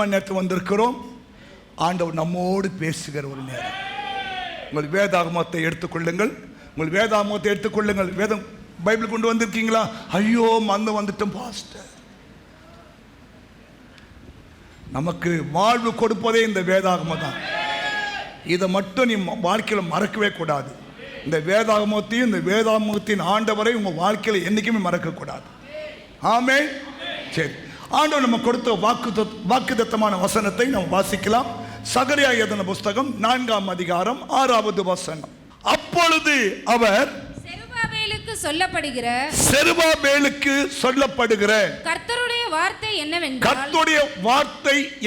முக்கியமான நேரத்தில் வந்திருக்கிறோம். ஆண்டவர் நம்மோடு பேசுகிற ஒரு நேரம். உங்கள் வேதாகமத்தை எடுத்துக்கொள்ளுங்கள். உங்கள் வேதாகமத்தை எடுத்துக்கொள்ளுங்கள். வேதம் பைபிள் கொண்டு வந்திருக்கீங்களா? ஐயோ வந்துட்டோம் பாஸ்டர். நமக்கு வாழ்வு கொடுப்பதே இந்த வேதாகமம் தான். இதை மட்டும் நீ வாழ்க்கையில் மறக்கவே கூடாது. இந்த வேதாகமத்தையும் இந்த வேதாகமத்தின் ஆண்டவரை உங்கள் வாழ்க்கையில் என்றைக்குமே மறக்கக்கூடாது. ஆமென். சரி, ஆண்டவர் நம்ம கொடுத்த வாக்குத்தத்தமான வசனத்தை நாம் வாசிக்கலாம். சகரியா எழுதின புஸ்தகம் 4ஆம் அதிகாரம் 6வது வசனம். அப்பொழுது அவர் செருபாபேலுக்கு சொல்லப்படுகிற கர்த்தருடைய வார்த்தை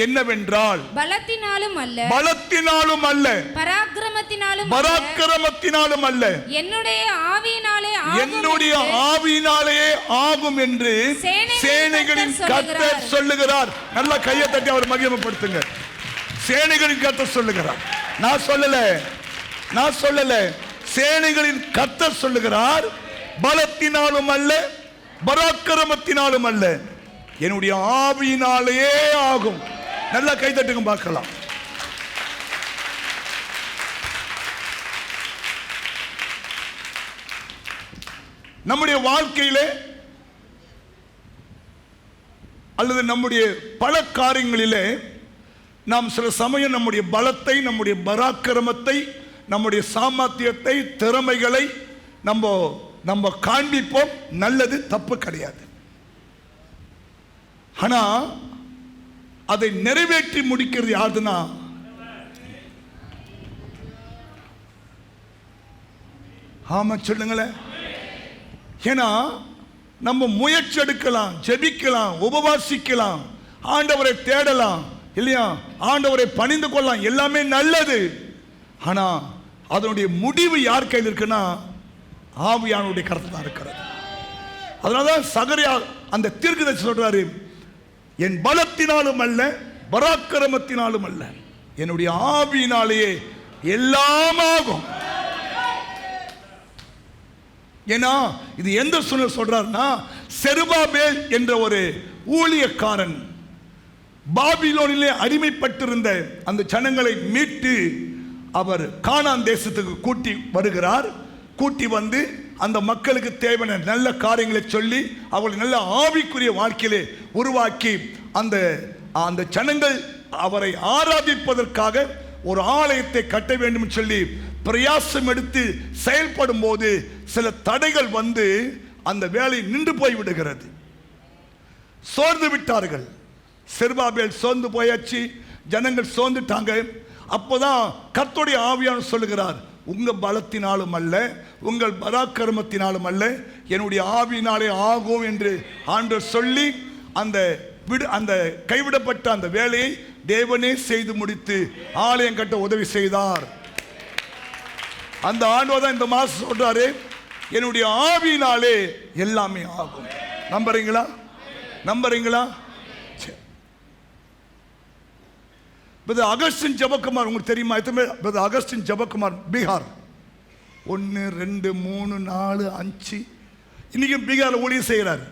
என்னவென்றால் பலத்தினாலும் அல்ல பராக்கிரமத்தினாலும் அல்ல என்னுடைய ஆவியினாலே ஆகும் என்று சேனைகளின் கர்த்தர் சொல்லுகிறார். நல்லா கையை தட்டி அவர் மகிமைப்படுத்துங்க. சேனைகளின் கர்த்தர் சொல்லுகிறார். நான் சொல்லல சேனைகளின் கர்த்தர் சொல்லுகிறார். பலத்தினாலும் அல்ல பராக்கிரமத்தினாலும் அல்ல என்னுடைய ஆவியினாலேயே ஆகும். நல்லா கை தட்டுங்க பார்க்கலாம். நம்முடைய வாழ்க்கையிலே அல்லது நம்முடைய பல காரியங்களிலே நாம் சில சமயம் நம்முடைய பலத்தை, நம்முடைய பராக்கிரமத்தை, நம்முடைய சாமர்த்தியத்தை, திறமைகளை நம்ம காண்பிப்போம். நல்லது, தப்பு கிடையாது. ஆனா அதை நிறைவேற்றி முடிக்கிறது யாருன்னா ஆமா சொல்லுங்களேன். ஏன்னா நம்ம முயற்சி எடுக்கலாம், ஜெபிக்கலாம், உபவாசிக்கலாம், ஆண்டவரை தேடலாம் இல்லையா, ஆண்டவரை பணிந்து கொள்ளலாம், எல்லாமே நல்லது. ஆனா அதனுடைய முடிவு யார் கையில் இருக்குன்னா ஆவியானுடைய கருத்து தான் இருக்கிறது. அதனாலதான் சகரியா அந்த தீர்க்கதரிசி சொல்றாரு, என் பலத்தினாலும் அல்ல பராக்கிரமத்தினாலும் அல்ல என்னுடைய ஆவியினாலேயே எல்லாம் ஆகும். ஏன்னா இது எந்த சூழ்நிலை சொல்றாருன்னா, செருபாபேல் என்ற ஒரு ஊழியக்காரன் பாபிலோனிலே அடிமைப்பட்டிருந்த அந்த ஜனங்களை மீட்டு அவர் கானான் தேசத்துக்கு கூட்டி வருகிறார். கூட்டி வந்து அந்த மக்களுக்கு தேவையான நல்ல காரியங்களை சொல்லி அவர்களை நல்ல ஆவிக்குரிய வாழ்க்கையிலே உருவாக்கி அந்த ஜனங்கள் அவரை ஆராதிப்பதற்காக ஒரு ஆலயத்தை கட்ட வேண்டும் சொல்லி பிரயாசம் எடுத்து செயல்படும் போது சில தடைகள் வந்து அந்த வேலை நின்று போய் விடுகிறது. சோர்ந்து விட்டார்கள். செருபாபேல் சோர்ந்து போயாச்சு, ஜனங்கள் சோர்ந்துட்டாங்க. அப்போதான் கர்த்தருடைய ஆவியானவர் சொல்லுகிறார், உங்க பலத்தினாலும் அல்ல உங்கள் பராக்கிரமத்தினாலும் அல்ல என்னுடைய ஆவியினாலே ஆகும் என்று ஆண்டவர் சொல்லி அந்த கைவிடப்பட்ட அந்த வேலையை தேவனே செய்து முடித்து ஆலயம் கட்ட உதவி செய்தார். அந்த ஆண்டவர் தான் இந்த மாசம் சொல்றாரு, என்னுடைய ஆவியினாலே எல்லாமே ஆகும். நம்புறீங்களா? அகஸ்டின் ஜெபக்குமார் உங்களுக்கு தெரியுமா? அகஸ்டின் ஜெபக்குமார் பீகார் 1 2 3 4 5 இன்னைக்கு பீகார் ஊழியம் செய்கிறார்.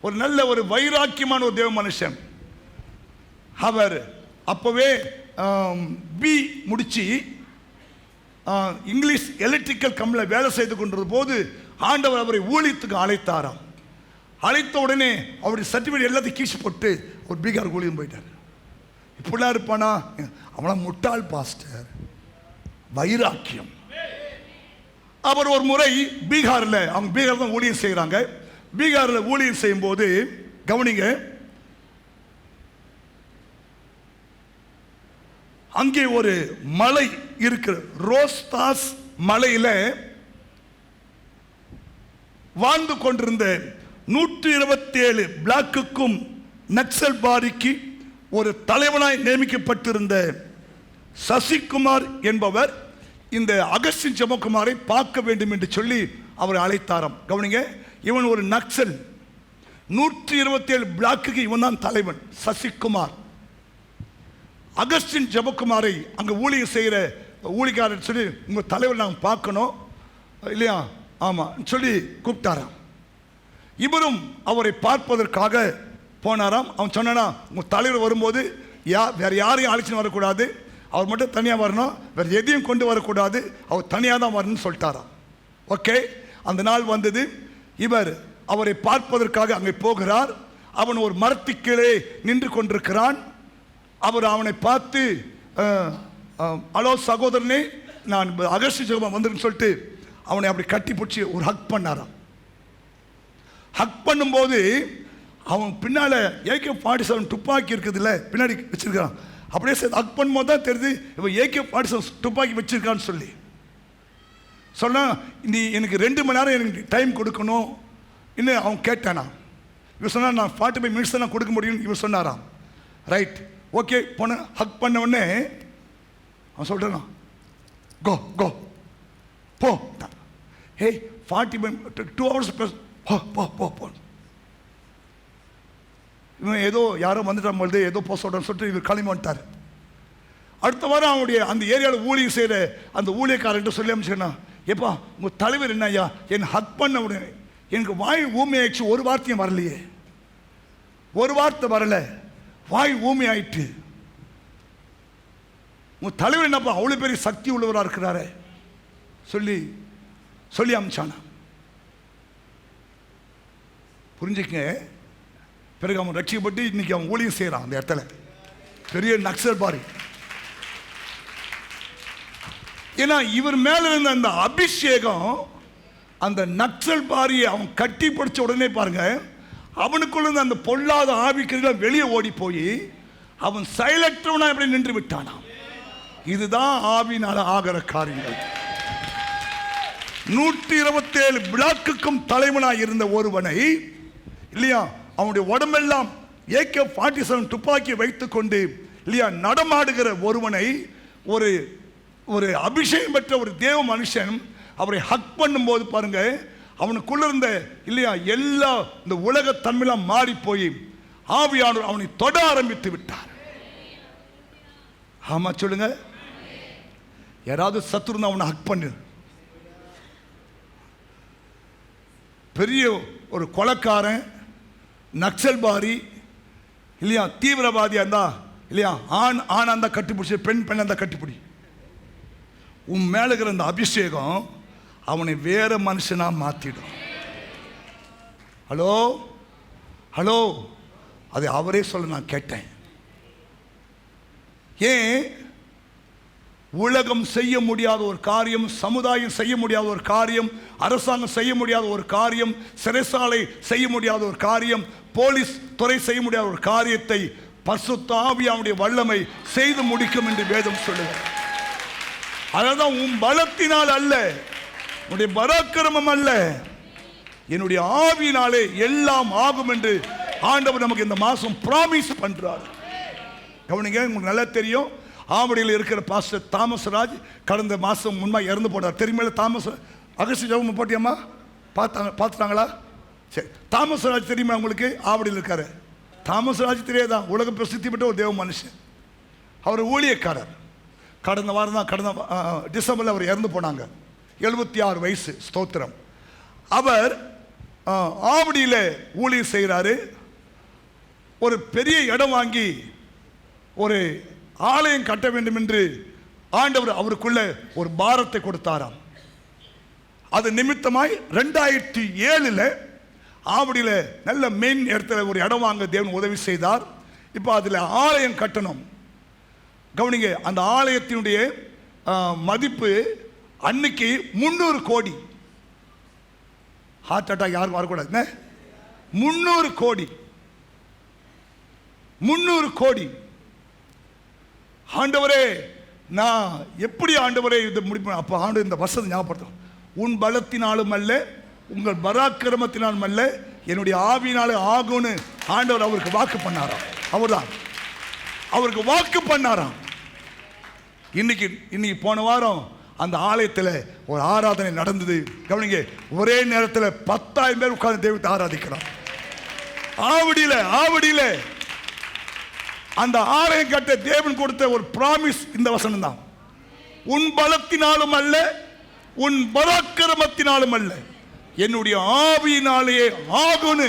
ஒரு நல்ல ஒரு வைராக்கியமான ஒரு தேவ மனுஷன். அவர் அப்பவே பி முடிச்சு இங்கிலீஷ் எலக்ட்ரிக்கல் கம்பெனியில் வேலை செய்து கொண்டிருந்த போது ஆண்டவர் அவரை ஊழியத்துக்கு அழைத்தாராம். அழைத்த உடனே அவருடைய சர்டிஃபிகேட் எல்லாத்தையும் கீழ்ச்சி போட்டு ஒரு பீகார் ஊழியம் போயிட்டார். இப்படிலாம் இருப்பானா? அவனா முட்டாள் பாஸ்டர், வைராக்கியம். அவர் ஒரு முறை பீகாரில், அவங்க பீகார் தான் ஊழியம் செய்கிறாங்க, பீகாரில் ஊழியம் செய்யும் போது கவனிங்க, அங்கே ஒரு மலை இருக்கிற ரோஸ்தாஸ் மலையில வாழ்ந்து கொண்டிருந்த 127 பிளாக்குக்கும் நக்சல் பாரிக்கு ஒரு தலைவனாய் நியமிக்கப்பட்டிருந்த சசிகுமார் என்பவர் இந்த அகஸ்டின் ஜெபக்குமாரை பார்க்க வேண்டும் என்று சொல்லி அவரை அழைத்தாராம். கவனிங்க, இவன் ஒரு நக்சல், 127 பிளாக்குக்கு இவன் தான் தலைவன் சசிகுமார். அகஸ்டின் ஜெபக்குமாரை அங்கே ஊழியம் செய்கிற ஊழியக்காரர் சொல்லி, உங்கள் தலைவர் நாங்கள் பார்க்கணும் இல்லையா, ஆமாம் சொல்லி கூப்பிட்டாராம். இவரும் அவரை பார்ப்பதற்காக போனாராம். அவன் சொன்னானா, உங்கள் தலைவர் வரும்போது வேறு யாரையும் அழைச்சின்னு வரக்கூடாது, அவர் மட்டும் தனியாக வரணும், வேறு எதையும் கொண்டு வரக்கூடாது, அவர் தனியாக தான் வரணும்னு சொல்லிட்டாராம். ஓகே, அந்த நாள் வந்தது. இவர் அவரை பார்ப்பதற்காக அங்கே போகிறார். அவன் ஒரு மரத்துக்கு கீழே நின்று கொண்டிருக்கிறான். அவர் அவனை பார்த்து, ஹலோ சகோதரனே, நான் அகஸ்ட் ஜெபம் வந்துருன்னு சொல்லிட்டு அவனை அப்படி கட்டி பிடிச்சி ஒரு ஹக் பண்ணாராம். ஹக் பண்ணும்போது அவன் பின்னால் AK-47 துப்பாக்கி இருக்குதுல்ல, பின்னாடி வச்சிருக்கான். அப்படியே ஹக் பண்ணும்போது தான் தெரியுது இவன் AK-47 துப்பாக்கி வச்சிருக்கான்னு சொல்லி சொன்னா, நீ எனக்கு 2 மணி நேரம் எனக்கு டைம் கொடுக்கணும் இன்னும் அவன் கேட்டானா. இவன் சொன்னா, நான் 45 மினிட்ஸ் தான் கொடுக்க முடியும் இவன் சொன்னாராம். ரைட், ஓகே போன. ஹக் பண்ண உடனே அவன் சொல்கிறான், கோ கோ போ. ஹே 2 ஹவர்ஸ் ப்ளஸ் போ போ போ போ. இவன் ஏதோ யாரோ வந்துட்டான் பொழுது ஏதோ போக சொல்கிறான்னு சொல்லிட்டு இவர் கிளம்பி வந்துட்டார். அடுத்த வாரம் அவனுடைய அந்த ஏரியாவில் ஊழியர் செய்கிற அந்த ஊழியக்காரர்கிட்ட சொல்லி அமைச்சுக்கண்ணா, எப்பா உங்கள் தலைவர் என்ன ஐயா என்னை ஹக் பண்ண உடனே எனக்கு வாய் ஊமையாயிடுச்சு, ஒரு வார்த்தையும் வரலையே, ஒரு வார்த்தை வரல, வாய் ஊமை ஆயிட்டு. உங்கள் தலைவர் என்னப்பா அவ்வளோ பெரிய சக்தி உள்ளவராக இருக்கிறாரு சொல்லி சொல்லி அமிச்சானா. புரிஞ்சுக்கங்க. பிறகு அவன் ரட்சிக்கப்பட்டு இன்னைக்கு அவன் ஊழியம் செய்கிறான் அந்த இடத்துல, பெரிய நக்சல் பாரி. ஏன்னா இவர் மேல இருந்த அந்த அபிஷேகம் அந்த நக்சல் பாரியை அவன் கட்டி பிடிச்ச உடனே பாருங்க, அவனுக்குள்ள இருந்த அந்த பொல்லாத ஆவிக்கெல்லாம் வெளியே ஓடி போய் அவன் செயலற்றவனா எப்படி நின்று விட்டானாம். இதுதான் ஆவியினால ஆகிற காரியங்கள். 127 பிளாக்குக்கும் தலைவனாய் இருந்த ஒருவனை இல்லையா, அவனுடைய உடம்பெல்லாம் AK-47 துப்பாக்கி வைத்துக் கொண்டு இல்லையா நடமாடுகிற ஒருவனை, ஒரு ஒரு அபிஷேகம் பெற்ற ஒரு தேவ மனுஷன் அவரை ஹக் பண்ணும்போது பாருங்க, அவனுக்குள்ள இருந்த இல்லையா எல்லா இந்த உலக தன்மையெல்லாம் மாறி போய் ஆவியானவர் அவனை தொட ஆரம்பித்து விட்டார். ஆமா சொல்லுங்க. யாராவது சத்துருந்தா அவனை ஹக் பண்ணு. பெரிய ஒரு கொலைக்காரன், நக்சல்பாரி இல்லையா, தீவிரவாதியா இருந்தா இல்லையா, ஆணா இருந்தா கட்டிப்பிடிச்சு, பெண் இருந்தா கட்டிப்பிடி. உன் மேல இருக்கிற அந்த அபிஷேகம் அவனை வேற மனுஷனா மாத்திடும். ஹலோ ஹலோ, அது அவரே சொல்ல நான் கேட்டேன். ஏன் உலகம் செய்ய முடியாத ஒரு காரியம், சமுதாயம் செய்ய முடியாத ஒரு காரியம், அரசாங்கம் செய்ய முடியாத ஒரு காரியம், சிறைசாலை செய்ய முடியாத ஒரு காரியம், போலீஸ் துறை செய்ய முடியாத ஒரு காரியத்தை பரிசுத்த ஆவியானுடைய வல்லமை செய்து முடிக்கும் என்று வேதம் சொல்லுகிறது. அதான் உன் பலத்தினால் அல்ல, உன்னுடைய பராக்கிரமம் அல்ல, என்னுடைய ஆவியினாலே எல்லாம் ஆகும் என்று ஆண்டவர் நமக்கு இந்த மாசம் பிராமிஸ் பண்றார். கவனிங்க, உங்களுக்கு நல்லா தெரியும், ஆவடியில் இருக்கிற பாஸ்டர் தாமஸ் ராஜ் கடந்த மாதம் முன்பாக இறந்து போனார். தெரியுமா? தாமஸ் அகஸ்ட் ஜெபம் போட்டியம்மா பார்த்துட்டாங்களா? சரி, தாமஸ் ராஜ் தெரியுமா உங்களுக்கு? ஆவடியில் இருக்காரு. தாமஸ் ராஜ் தெரியாதான்? உலக பிரசித்தி பெற்ற ஒரு தேவ மனுஷன். அவர் ஊழியக்காரர். கடந்த வாரம் தான், கடந்த டிசம்பரில் அவர் இறந்து போனாங்க. 76 வயசு. ஸ்தோத்திரம். அவர் ஆவடியில் ஊழியர் செய்கிறாரு. ஒரு பெரிய இடம் வாங்கி ஒரு ஆலயம் கட்ட வேண்டும் என்று ஆண்டவர் அவருக்குள்ள ஒரு பாரத்தை கொடுத்தாராம். அது நிமித்தமாய் 2007 ஆவடியில் நல்ல மெயின் இடத்துல ஒரு இடம் வாங்க தேவன் உதவி செய்தார். இப்போ அதில் ஆலயம் கட்டணும். கவனிங்க, அந்த ஆலயத்தினுடைய மதிப்பு அன்னைக்கு 300 கோடி. ஹார்ட் அட்டாக் யாரும் வரக்கூடாது. 300 கோடி, 300 கோடி. ஆண்டவரே, நான் எப்படி ஆண்டவரே இதை முடிப்பேன்? அப்போ ஆண்டவர் இந்த வசதி ஞாபகப்படுத்தும். உன் பலத்தினாலும் அல்ல, உங்கள் பராக்கிரமத்தினாலும் அல்ல, என்னுடைய ஆவியினாலே ஆகும்னு ஆண்டவர் அவருக்கு வாக்கு பண்ணாராம். அவர்தான் அவருக்கு வாக்கு பண்ணாராம். இன்னைக்கு போன வாரம் அந்த ஆலயத்தில் ஒரு ஆராதனை நடந்தது. கவனிங்க, ஒரே நேரத்தில் 10,000 பேர் உட்கார்ந்து தெய்வத்தை ஆராதிக்கிறார். ஆவடியில் அந்த ஆலயம் கட்ட தேவன் கொடுத்த ஒரு பிராமிஸ் இந்த வசனம் தான். உன் பலத்தினாலும் அல்ல, உன் பராக்கிரமத்தினாலும் அல்ல, என்னுடைய ஆவியினாலேயே ஆகும்னு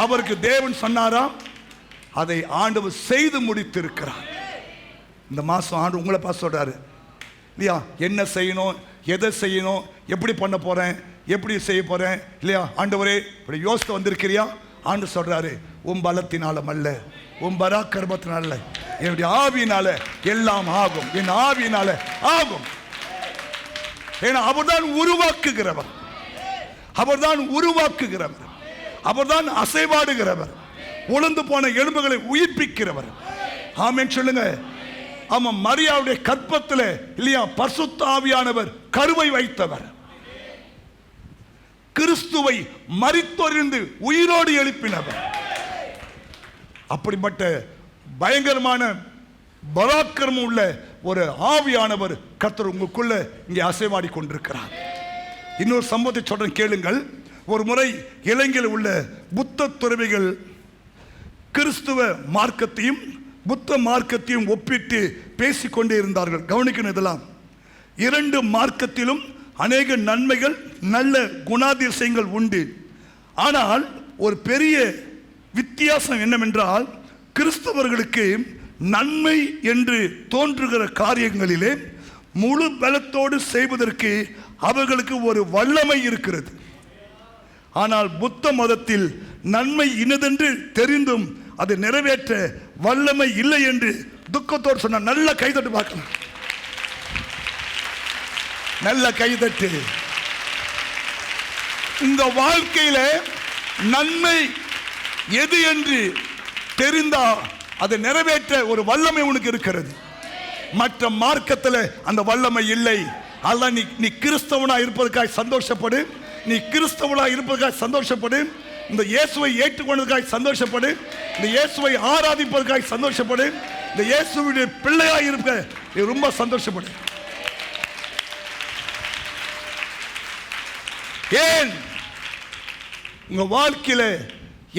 அவருக்கு தேவன் சொன்னாராம், அதை ஆண்டவர் செய்து முடித்திருக்கிறார். இந்த மாதம் ஆண்டு உங்களை பார்த்து சொல்றாரு இல்லையா, என்ன செய்யணும், எதை செய்யணும், எப்படி பண்ண போறேன், எப்படி செய்ய போறேன் இல்லையா. ஆண்டவரே இப்படி யோசித்து வந்திருக்கிறியா? ஆண்டு சொல்றாரு, உன் பலத்தினாலும் அல்ல, உன் பராக்கிரமத்தினால அல்ல, என்னுடைய ஆவியினால எல்லாம் ஆகும், என் ஆவியினால ஆகும். ஏன்னா அவர்தான் உருவாக்குகிறவர், அவர்தான் உருவாக்குகிறவர், அவர்தான் அசைவாடுகிறவர், உளுந்து போன எலும்புகளை உயிர்ப்பிக்கிறவர். ஆமென் சொல்லுங்க. ஆமா, மரியாவுடைய கற்பத்தில் இல்லையா பரிசுத்த ஆவியானவர் கருவை வைத்தவர், கிறிஸ்துவை மரித்தோரிலிருந்து உயிரோடு எழுப்பினவர். அப்படிப்பட்ட பயங்கரமான பராக்கிரமம் உள்ள ஒரு ஆவியானவர் கர்த்தர் உங்களுக்குள்ள இங்கே அசைவாடி கொண்டிருக்கிறார். இன்னொரு சம்பவத்தை சொல்றேன் கேளுங்கள். ஒரு முறை இலங்கையில் உள்ள புத்த துறவிகள் கிறிஸ்துவ மார்க்கத்தையும் புத்த மார்க்கத்தையும் ஒப்பிட்டு பேசிக்கொண்டே இருந்தார்கள். கவனிக்கணும், இதெல்லாம் இரண்டு மார்க்கத்திலும் அநேக நன்மைகள் நல்ல குணாதிசயங்கள் உண்டு. ஆனால் ஒரு பெரிய வித்தியாசம் என்னவென்றால், கிறிஸ்தவர்களுக்கு நன்மை என்று தோன்றுகிற காரியங்களிலே முழு பலத்தோடு செய்வதற்கு அவர்களுக்கு ஒரு வல்லமை இருக்கிறது. ஆனால் புத்த மதத்தில் நன்மை இனதென்று தெரிந்தும் அதை நிறைவேற்ற வல்லமை இல்லை என்று துக்கத்தோடு சொன்ன. நல்ல கைதட்டு பார்க்கலாம், நல்ல கைதட்டு. உங்க வாழ்க்கையில நன்மை எது என்று தெரிந்தா அதை நிறைவேற்ற ஒரு வல்லமை உனக்கு இருக்கிறது. மற்ற மார்க்கத்தில் அந்த வல்லமை இல்லை. அதான் நீ கிறிஸ்தவனா இருப்பதற்காக சந்தோஷப்படு, நீ கிறிஸ்தவனா இருப்பதற்காக சந்தோஷப்படு, இந்த இயேசுவை ஏற்றுக்கொண்டதற்காக சந்தோஷப்படு, இந்த இயேசுவை ஆராதிப்பதற்காக சந்தோஷப்படு, இந்த இயேசுவுடைய பிள்ளையாக இருக்க நீ ரொம்ப சந்தோஷப்படு. ஏன் உங்க வாழ்க்கையில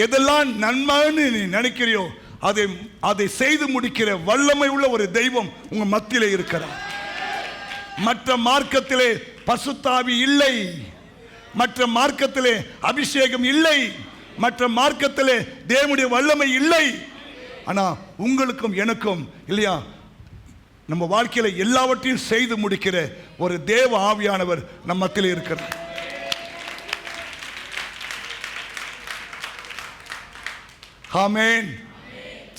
எதெல்லாம் நன்மைன்னு நீ நினைக்கிறியோ அதை செய்து முடிக்கிற வல்லமை உள்ள ஒரு தெய்வம் உங்க மத்தியிலே இருக்கிறார். மற்ற மார்க்கத்திலே பரிசுத்த ஆவி இல்லை, மற்ற மார்க்கத்திலே அபிஷேகம் இல்லை, மற்ற மார்க்கத்திலே தேவனுடைய வல்லமை இல்லை. ஆனா உங்களுக்கும் எனக்கும் இல்லையா, நம்ம வாழ்க்கையில எல்லாவற்றையும் செய்து முடிக்கிற ஒரு தேவ ஆவியானவர் நம்ம மத்தியிலே இருக்கிறார். ஆமென்.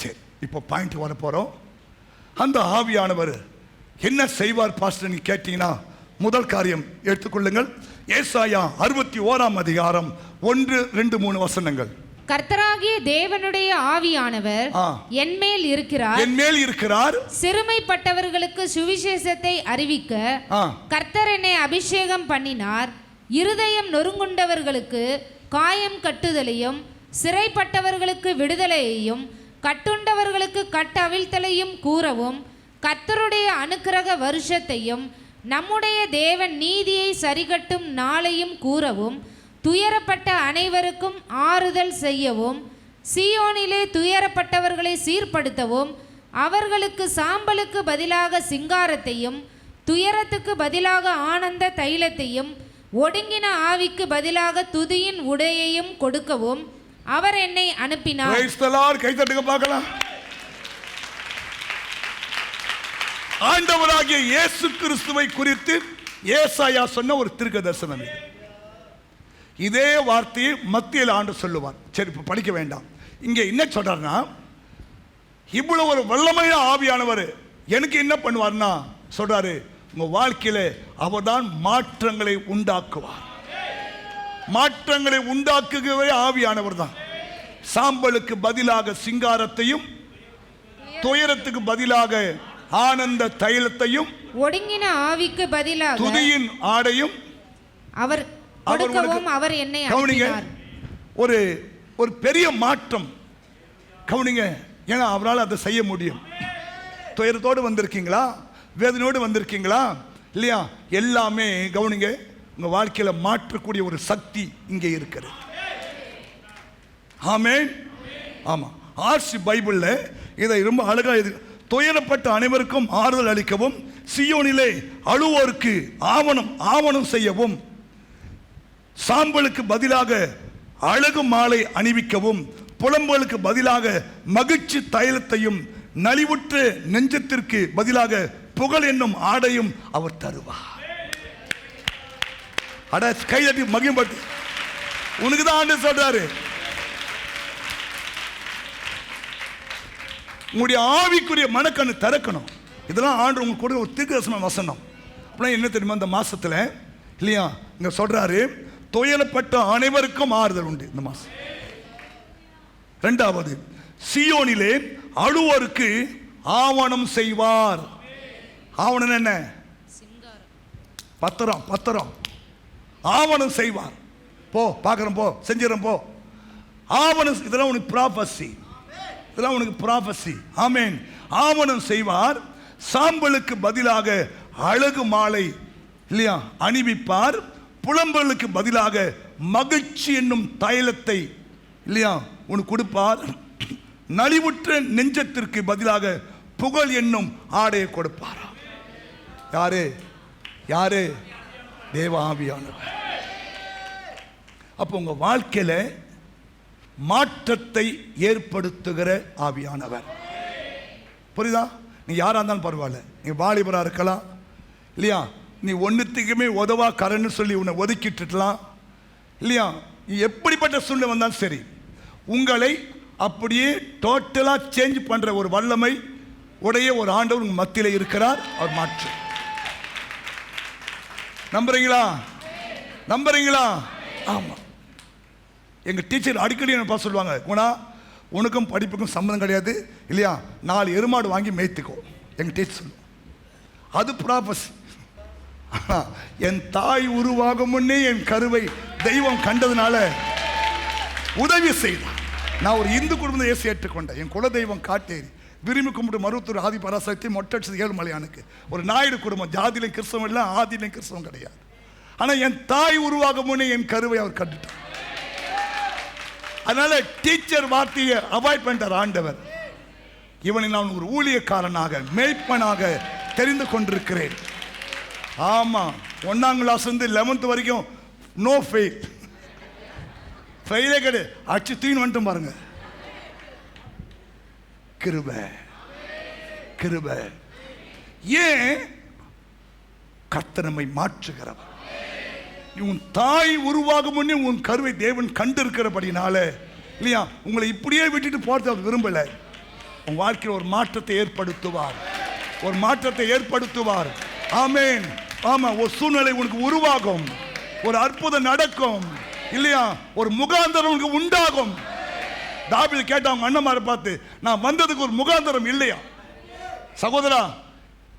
சரி, இப்போ பாயிண்ட் வர போறோம். அந்த ஆவியானவர் என்ன செய்வார் பாஸ்டர் நீ கேட்டீங்கன்னா, முதல் காரியம் எடுத்துக்கொள்ளுங்கள். ஏசாயா 61 அதிகாரம் 1, 2, 3 வசனங்கள். கர்த்தராகிய தேவனுடைய ஆவியானவர் என்மேல் இருக்கிறார், என்மேல் இருக்கிறார். சிறுமைப்பட்டவர்களுக்கு சுவிசேஷத்தை அறிவிக்க கர்த்தர் என்னை அபிஷேகம் பண்ணினார். இருதயம் நொறுங்குண்டவர்களுக்கு காயம் கட்டுதலையும், சிறைப்பட்டவர்களுக்கு விடுதலையையும், கட்டுண்டவர்களுக்கு கட்டவிழ்த்தலையும் கூறவும், கர்த்தருடைய அனுக்கிரக வருஷத்தையும் நம்முடைய தேவன் நீதியை சரிகட்டும் நாளையும் கூறவும், துயரப்பட்ட அனைவருக்கும் ஆறுதல் செய்யவும், சீயோனிலே துயரப்பட்டவர்களை சீர்படுத்தவும், அவர்களுக்கு சாம்பலுக்கு பதிலாக சிங்காரத்தையும், துயரத்துக்கு பதிலாக ஆனந்த தைலத்தையும், ஒடுங்கின ஆவிக்கு பதிலாக துதியின் உடையையும் கொடுக்கவும் அவர் என்னை அனுப்பினார். கைதட்டுங்க பார்க்கலாம். ஆண்டவராகிய இயேசு கிறிஸ்துவை குறித்து ஏசாயா சொன்ன ஒரு தீர்க்க தரிசனம் இது. இதே வார்த்தையை மத்தியில் ஆண்டு சொல்லுவார். சரி, இப்ப படிக்க வேண்டாம். இங்க என்ன சொல்றாருன்னா, இவ்வளவு ஒரு வல்லமையான ஆவியானவர் எனக்கு என்ன பண்ணுவார்னா சொல்றாரு, உங்க வாழ்க்கையில அவர்தான் மாற்றங்களை உண்டாக்குவார். மாற்றங்களை உண்டாக்குகிறவரே ஆவியானவர் தான். சாம்பலுக்கு பதிலாக சிங்காரத்தையும், துயரத்துக்கு பதிலாக ஆனந்த தைலத்தையும், ஒடுங்கின ஆவிக்கு பதிலாக துதியின் ஆடையும் அவர் கொடுக்கவும் அவர் என்னை அனுப்பினார். ஒரு ஒரு பெரிய மாற்றம். கவனிங்க, ஏன்னா அவரால் அதை செய்ய முடியும். துயரத்தோடு வந்திருக்கீங்களா, வேதனையோடு வந்திருக்கீங்களா இல்லையா, எல்லாமே கவனிங்க, உங்க வாழ்க்கையில மாற்றக்கூடிய ஒரு சக்தி இங்கே இருக்கிறது. ஆமென். ஆமா, ஆர்சி பைபிள்ல இதை ரொம்ப அழகா துயரப்பட்ட அனைவருக்கும் ஆறுதல் அளிக்கவும், சியோனிலே அழுவோருக்கு ஆவணம் செய்யவும், சாம்பலுக்கு பதிலாக அழகு மாலை அணிவிக்கவும் புலம்பலுக்கு பதிலாக மகிழ்ச்சி தைலத்தையும் நலிவுற்ற நெஞ்சத்திற்கு பதிலாக புகழ் என்னும் ஆடையும் அவர் தருவார். அட கைதட்டி மகிழ்பட்டு உனக்கு தான் ஆண்டு சொல்றாரு. உங்களுடைய ஆவிக்குரிய மனக்கண்ணு திறக்கணும். இதெல்லாம் ஆண்டு உங்களுக்கு கொடுக்க ஒரு தீர்க்கதரிசன வசனம். அப்படின்னா என்ன தெரியுமா, இந்த மாசத்துல இல்லையா இங்க சொல்றாரு, துயரப்பட்ட அனைவருக்கும் ஆறுதல் உண்டு இந்த மாசம். இரண்டாவது, சியோனிலே அழுவோருக்கு ஆவணம் செய்வார். ஆவணம் என்ன? பத்திரம். ஆவணம் செய்வார். போ பார்க்குறோம், போ செஞ்சிடறோம், போ. ஆவணம், இதெல்லாம் உனக்கு ப்ராபசி, இதெல்லாம் உனக்கு ப்ராபசி. ஆமென். ஆவணம் செய்வார். சாம்பலுக்கு பதிலாக அழகு மாலை இல்லையா அணிவிப்பார். புலம்பலுக்கு பதிலாக மகிழ்ச்சி என்னும் தைலத்தை இல்லையா உனக்கு கொடுப்பார். நலிவுற்ற நெஞ்சத்திற்கு பதிலாக புகழ் என்னும் ஆடையை கொடுப்பார். யாரு? யாரு? தேவ ஆவியானவர். அப்போ உங்க வாழ்க்கையில மாற்றத்தை ஏற்படுத்துகிற ஆவியானவர். புரியுதா? நீ யாரா இருந்தாலும் பரவாயில்ல, நீ வாலிபரா இருக்கலாம் இல்லையா, நீ ஒன்னுத்துக்குமே உதவா கரன்னு சொல்லி உன்னை ஒதுக்கிட்டுலாம் இல்லையா, நீ எப்படிப்பட்ட சூழ்நிலை வந்தாலும் சரி, உங்களை அப்படியே டோட்டலா சேஞ்ச் பண்ற ஒரு வல்லமை உடைய ஒரு ஆண்டவர் உங்க மத்தியில இருக்கிறார். அவர் மாற்று. நம்புறீங்களா? நம்புறீங்களா? ஆமா. எங்க டீச்சர் அடிக்கடி என்ன பார்த்து சொல்லுவாங்க, குணா உனக்கும் படிப்புக்கும் சம்மந்தம் கிடையாது இல்லையா, 4 எருமாடு வாங்கி மேய்த்துக்கோ. எங்க டீச்சர் சொல்லுவோம். அது ப்ராபஸ். என் தாய் உருவாகும் முன்னே என் கருவை தெய்வம் கண்டதுனால உதவி செய்தார். நான் ஒரு இந்து குடும்பத்தை இயேசு ஏற்றுக்கொண்டேன். என் குல தெய்வம் காட்டேரி, விரும்பி கும்பிட்டு மருவத்தூர் ஆதி பராசக்தி, மொட்டடிச்சது ஏழுமலையானுக்கு. ஒரு நாயுடு குடும்பம், ஜாதியிலும் கிறிஸ்தவம் இல்லை, ஆதியிலும் கிறிஸ்தவம் கிடையாது. ஆனால் என் தாய் உருவாகும் முன்னே என் கருவை அவர் கண்டுட்டார். அதனால டீச்சர் வார்த்தையை அவாய்ட் பண்ணிட்டார் ஆண்டவர். இவனை நான் ஒரு ஊழியக்காரனாக மேய்ப்பனாக தெரிந்து கொண்டிருக்கிறேன். ஆமா, 1ஆம் கிளாஸ் இருந்து 11th வரைக்கும் நோ ஃபெயில், ஃபெயிலே கிடையாது. அச்சு தீன் வந்துட்டு பாருங்க. கிருபை, கிருபை. ஏன்? கர்த்தர் நம்மை மாற்றுகிறவர். உன் தாய் உருவாகும் முன்னே உன் கருவை தேவன் கண்டிருக்கிறபடினால இல்லையா, உங்களை இப்படியே விட்டுட்டு போறது அவர் விரும்பல. உன் வாழ்க்கையில் ஒரு மாற்றத்தை ஏற்படுத்துவார், ஒரு மாற்றத்தை ஏற்படுத்துவார். ஆமென். ஆமா, ஒரு சூழ்நிலை உனக்கு உருவாகும், ஒரு அற்புதம் நடக்கும் இல்லையா, ஒரு முகாந்தரம் உனக்கு உண்டாகும். தாவீது கேட்டாங்க அண்ணன்மாரை பார்த்து, நான் வந்ததுக்கு ஒரு முகாந்தரம் இல்லையா? சகோதரா,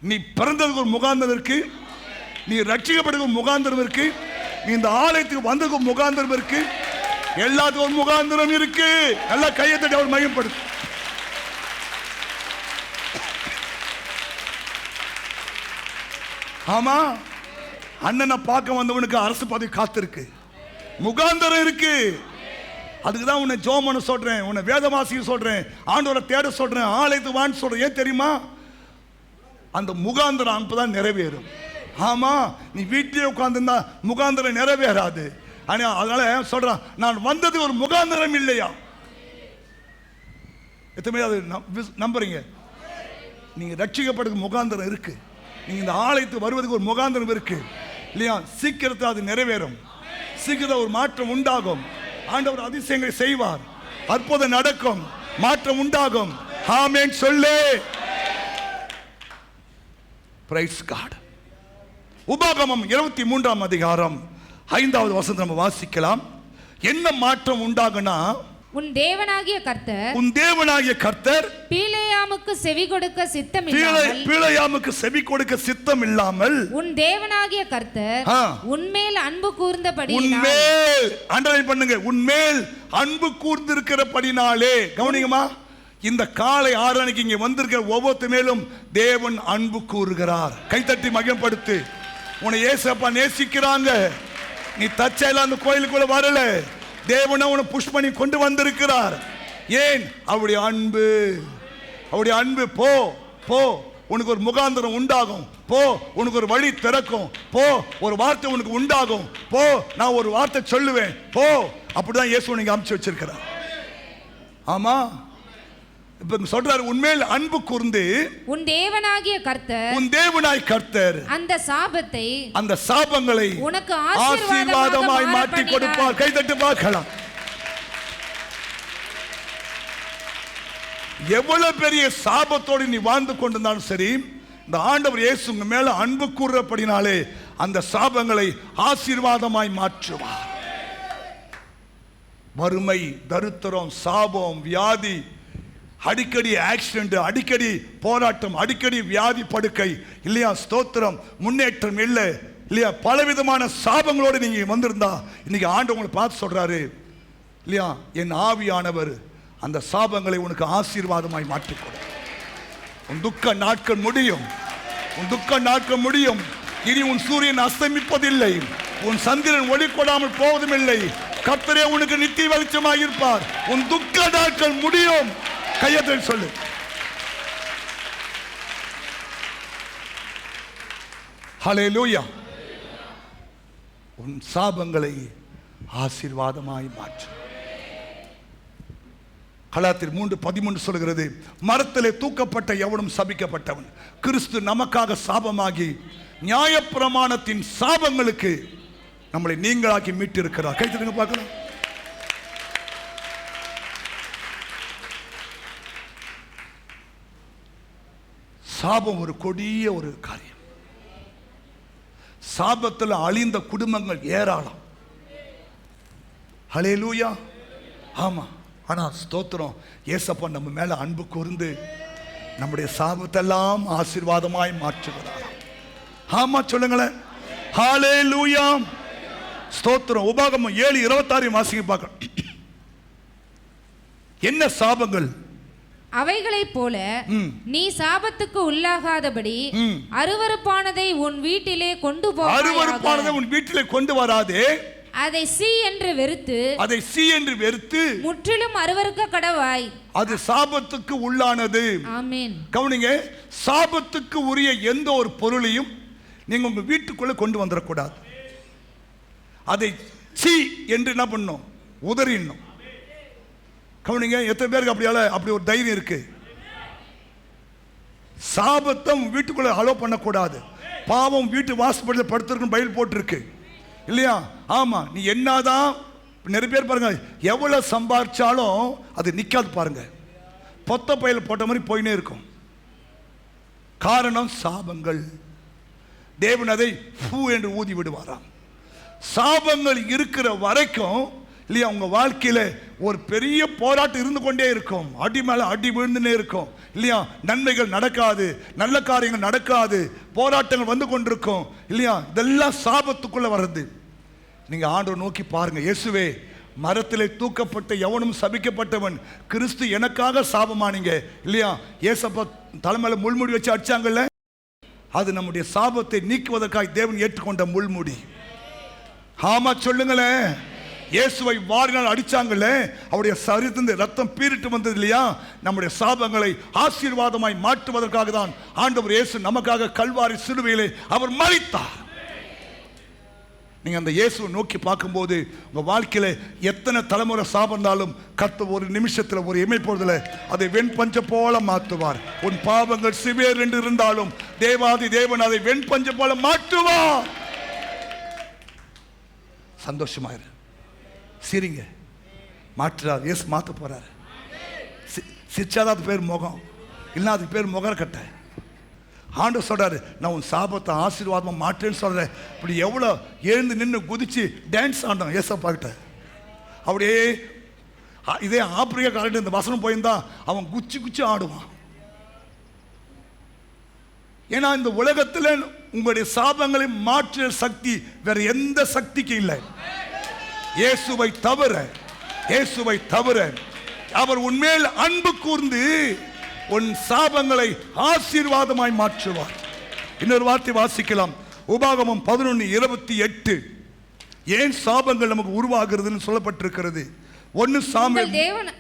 நீ பிறந்ததுக்கு ஒரு முகாந்தரம் இருக்கு, நீ ரட்சிக்கப்படுறதுக்கு ஒரு முகாந்தரம் இருக்கு, நீ இந்த ஆலயத்துக்கு வந்ததுக்கு ஒரு முகாந்தரம் இருக்கு, எல்லாத்துக்கும் ஒரு முகாந்தரம் இருக்கு. நல்லா கையை தட்டி அவர் மையப்படுத்து. ஆமா, அண்ணனை பார்க்க வந்தவனுக்கு அரசு பதவி காத்திருக்கு, முகாந்தரம் இருக்கு. அதுக்கு தான் உன்னை ஜெபம் பண்ண சொல்றேன், உன்னை வேதவாசிக்க சொல்றேன், ஆண்டவரை தேட சொல்றேன், ஆலயத்துக்கு வான்னு சொல்றேன். ஏன் தெரியுமா? அந்த முகாந்தரம் அப்பதான் நிறைவேறும். ஆமா, நீ வீட்டிலே உட்கார்ந்துருந்தா முகாந்தரம் நிறைவேறாது. அதனால சொல்றான், நான் வந்தது ஒரு முகாந்தரம் இல்லையா? எத்தனை அது நம்புறீங்க? நீங்க ரட்சிக்கப்படுறதுக்கு முகாந்தரம் இருக்கு, நீங்க இந்த ஆலயத்துக்கு வருவதுக்கு ஒரு முகாந்தரம் இருக்கு இல்லையா? சீக்கிரத்தில் அது நிறைவேறும், சீக்கிரத்தில் ஒரு மாற்றம் உண்டாகும். ஆண்டவர் அதிசயங்களை செய்வார், அற்புதம் நடக்கும், மாற்றம் உண்டாகும். ஆமென் சொல்லு. Praise God. உபாகமம் 23ஆம் அதிகாரம் 5வது வசனம் நம்ம வாசிக்கலாம். என்ன மாற்றம் உண்டாகுனா, உன் தேவனாகிய கர்த்தர், உன் தேவனாகிய கர்த்தர் பீலேயாமுக்கு செவி கொடுக்க சித்தம் இல்லாமல், பீலேயாமுக்கு செவி கொடுக்க சித்தம் இல்லாமல், உன் தேவனாகிய கர்த்தர் உன்மேல் அன்பு கூர்ந்தபடியினால், உன்மேல் அண்டர்லைன் பண்ணுங்க, உன்மேல் அன்பு கூர்ந்திருக்கிறபடினாலே. கவனிங்கம்மா, இந்த காலை 6 மணிக்கு இங்க வந்திருக்கிற ஒவ்வொரு மேலும் தேவன் அன்பு கூறுகிறார். கைத்தட்டி மகிமைப்படுத்து. உன்னை ஏசப்பா நேசிக்கிறாங்க. நீ தச்சையில அந்த கோயிலுக்குள்ள வரல, தேவனை உன்னை புஷ் பண்ணி கொண்டு வந்திருக்கிறார். ஏன்? அவருடைய அன்பு, அவருடைய அன்பு. போ போ, உனக்கு ஒரு முகாந்தரம் உண்டாகும். போ, உனக்கு ஒரு வழி திறக்கும். போ, ஒரு வார்த்தை உனக்கு உண்டாகும். போ, நான் ஒரு வார்த்தை சொல்லுவேன். போ, அப்படிதான் இயேசு நீங்க அமைச்சு வச்சிருக்கிறார். ஆமா, இப்ப சொல்றாரு, உன்மேல் அன்பு கூர்ந்து உன் தேவனாகிய கர்த்தர் அந்த சாபங்களை உனக்கு ஆசீர்வாதமாய் மாற்றி கொடுப்பார். கைதட்டு பார்க்கலாம். எவ்வளவு பெரிய சாபத்தோடு நீ வாழ்ந்து கொண்டிருந்தாலும் சரி, இந்த ஆண்டவர் இயேசு உங்க மேல அன்பு கூறப்படினாலே அந்த சாபங்களை ஆசீர்வாதமாய் மாற்றுவார். வறுமை, தரித்திரம், சாபம், வியாதி, அடிக்கடி ஆக்சிடென்ட், அடிக்கடி போராட்டம், அடிக்கடி வியாதி படுக்கை இல்லையா, ஸ்தோத்திரம், முன்னேற்றம் இல்லை இல்லையா, பலவிதமான சாபங்களோடு நீங்க வந்திருந்தா இன்னைக்கு ஆண்டவர் உங்களை பார்த்து சொல்றாரு இல்லையா, என் ஆவியானவர் அந்த சாபங்களை உனக்கு ஆசீர்வாதமாய் மாற்றிக்கொடு. உன் துக்க நாட்கள் முடியும், உன் துக்க நாட்கள் முடியும். இனி உன் சூரியன் அஸ்தமிப்பதில்லை, உன் சந்திரன் ஒளி கொடாமல் போவதும் இல்லை. கர்த்தரே உனக்கு நித்திய வெளிச்சமாக இருப்பார். உன் துக்க நாட்கள் முடியும். கையத்தில் சொல்லு. ஹல்லேலூயா. உன் சாபங்களை ஆசீர்வாதமாய் மாற்று. கலாத்தியர் 3:13 சொல்கிறது, மரத்திலே தூக்கப்பட்ட எவனும் சபிக்கப்பட்டவன், கிறிஸ்து நமக்காக சாபமாகி நியாயப்பிரமாணத்தின் சாபங்களுக்கு நம்மளை நீங்களாக்கி மீட்டிருக்கிறார். கை தட்டுங்க பார்க்கலாம். சாபம் ஒரு கொடிய ஒரு காரியம். சாபத்தில் அழிந்த குடும்பங்கள் ஏராளம். ஹல்லேலூயா. ஆமா, ஆனா ஸ்தோத்திரம், ஏசப்பா நம்ம மேல அன்பு கூர்ந்து நம்முடைய சாபத்தெல்லாம் ஆசீர்வாதமாய் மாற்றுகிறார். ஆமா சொல்லுங்களேன். ஹல்லேலூயா. ஸ்தோத்திரம். உபாகமம் 7:26 வாசிங்க பார்க்கலாம். என்ன சாபங்கள்? அவைகளைப் போல நீ சாபத்துக்கு உள்ளாகாதபடி அருவருப்பானதை உன் வீட்டிலே கொண்டு போவாயாக. அருவருப்பானதை உன் வீட்டிலே கொண்டு வராதே. அதை சீ என்று வெறுத்து முற்றிலும் அருவருக்க கடவாய். அது சாபத்துக்கு உள்ளானது. ஆமென். கவனிங்க, சாபத்துக்கு உரிய எந்த ஒரு பொருளையும் நீங்க உங்க வீட்டுக்குள்ள கொண்டு வந்துடக்கூடாது. அதை சீ என்று என்ன பண்ணும்? உதறிடணும். கவனிங்க, எத்தனை பேருக்கு அப்படி ஒரு தைரியம் இருக்கு? சாபத்தை வீட்டுக்குள்ள அலோ பண்ணக்கூடாது. பாவம் வீட்டு வாசப்படியில் படுத்திருக்கும் பயில் போட்டிருக்கு இல்லையா? ஆமா, நீ என்னதான் நிறைய பேர் பாருங்க, எவ்வளவு சம்பாதிச்சாலும் அது நிக்காது பாருங்க, பொத்த பயில் போட்ட மாதிரி போயினே இருக்கும். காரணம் சாபங்கள். தேவன் அதை பூ என்று ஊதி விடுவாராம். சாபங்கள் இருக்கிற வரைக்கும் இல்லையா, உங்க வாழ்க்கையில ஒரு பெரிய போராட்டம் இருந்து கொண்டே இருக்கும். அடி மேல அடி விழுந்துனே இருக்கும் இல்லையா, நன்மைகள் நடக்காது, நல்ல காரியங்கள் நடக்காது, போராட்டங்கள் வந்து கொண்டிருக்கும் இல்லையா. இதெல்லாம் சாபத்துக்குள்ள வர்றது. நீங்க ஆண்டவரை நோக்கி பாருங்க. இயேசுவே, மரத்திலே தூக்கப்பட்ட எவனும் சபிக்கப்பட்டவன், கிறிஸ்து எனக்காக சாபமானீங்க இல்லையா. ஏசப்பா தலைமையில முள்முடி வச்சு அடிச்சாங்கல்ல, அது நம்முடைய சாபத்தை நீக்குவதற்காக தேவன் ஏற்றுக்கொண்ட முள்முடி. ஆமா சொல்லுங்களேன். இயேசுவை வாரினால் அடிச்சாங்கல்ல, அவருடைய சரீரத்திலிருந்து ரத்தம் பீரிட்டு வந்தது இல்லையா, நம்முடைய சாபங்களை ஆசீர்வாதமாய் மாற்றுவதற்காக தான் ஆண்டவர் இயேசு நமக்காக கல்வாரி சிலுவையிலே அவர் மரித்தார். நீங்க அந்த இயேசுவை நோக்கி பார்க்கும்போது உங்க வாழ்க்கையில எத்தனை தலைமுறை சாபம் இருந்தாலும் கர்த்தர் ஒரு நிமிஷத்துல, ஒரு இமைப்பொழுதுல அதை வெண்பஞ்ச போல மாற்றுவார். உன் பாவங்கள் சிவேர் என்று இருந்தாலும் தேவாதி தேவன் அதை வெண்பஞ்ச போல மாற்றுவார். சந்தோஷமாயிரு, சிரிங்க. மாற்றுறார் இயேசு, மாற்ற போறாரு. சிரிச்சாதான் அது பேர் முகம், இல்லைன்னா அதுக்கு பேர் முகரக்கட்டை. ஆண்டவர் சொல்றாரு, நான் உன் சாபத்தை ஆசீர்வாதமா மாற்றேன்னு சொல்றேன். இப்படி எவ்வளோ எழுந்து நின்று குதிச்சு டான்ஸ் ஆண்டோம் ஏசப்பா கிட்ட. அப்படியே இதே ஆப்பிரிக்கா காரட்டு இந்த வசனம் போயிருந்தா அவன் குச்சி குச்சி ஆடுவான். ஏன்னா இந்த உலகத்தில் உங்களுடைய சாபங்களை மாற்ற சக்தி வேற எந்த சக்திக்கு இல்லை. இயேசுவை தவிர அவர் உன்மேல் அன்பு கூர்ந்து உன் சாபங்களை ஆசீர்வாதமாய் மாற்றுவார். இன்னொரு வார்த்தை வாசிக்கலாம். உபாகமம் 11:28. ஏன் சாபங்கள் நமக்கு உருவாகிறதுன்னு சொல்லப்பட்டிருக்கிறது. ஒன்னு சாமுவேல்,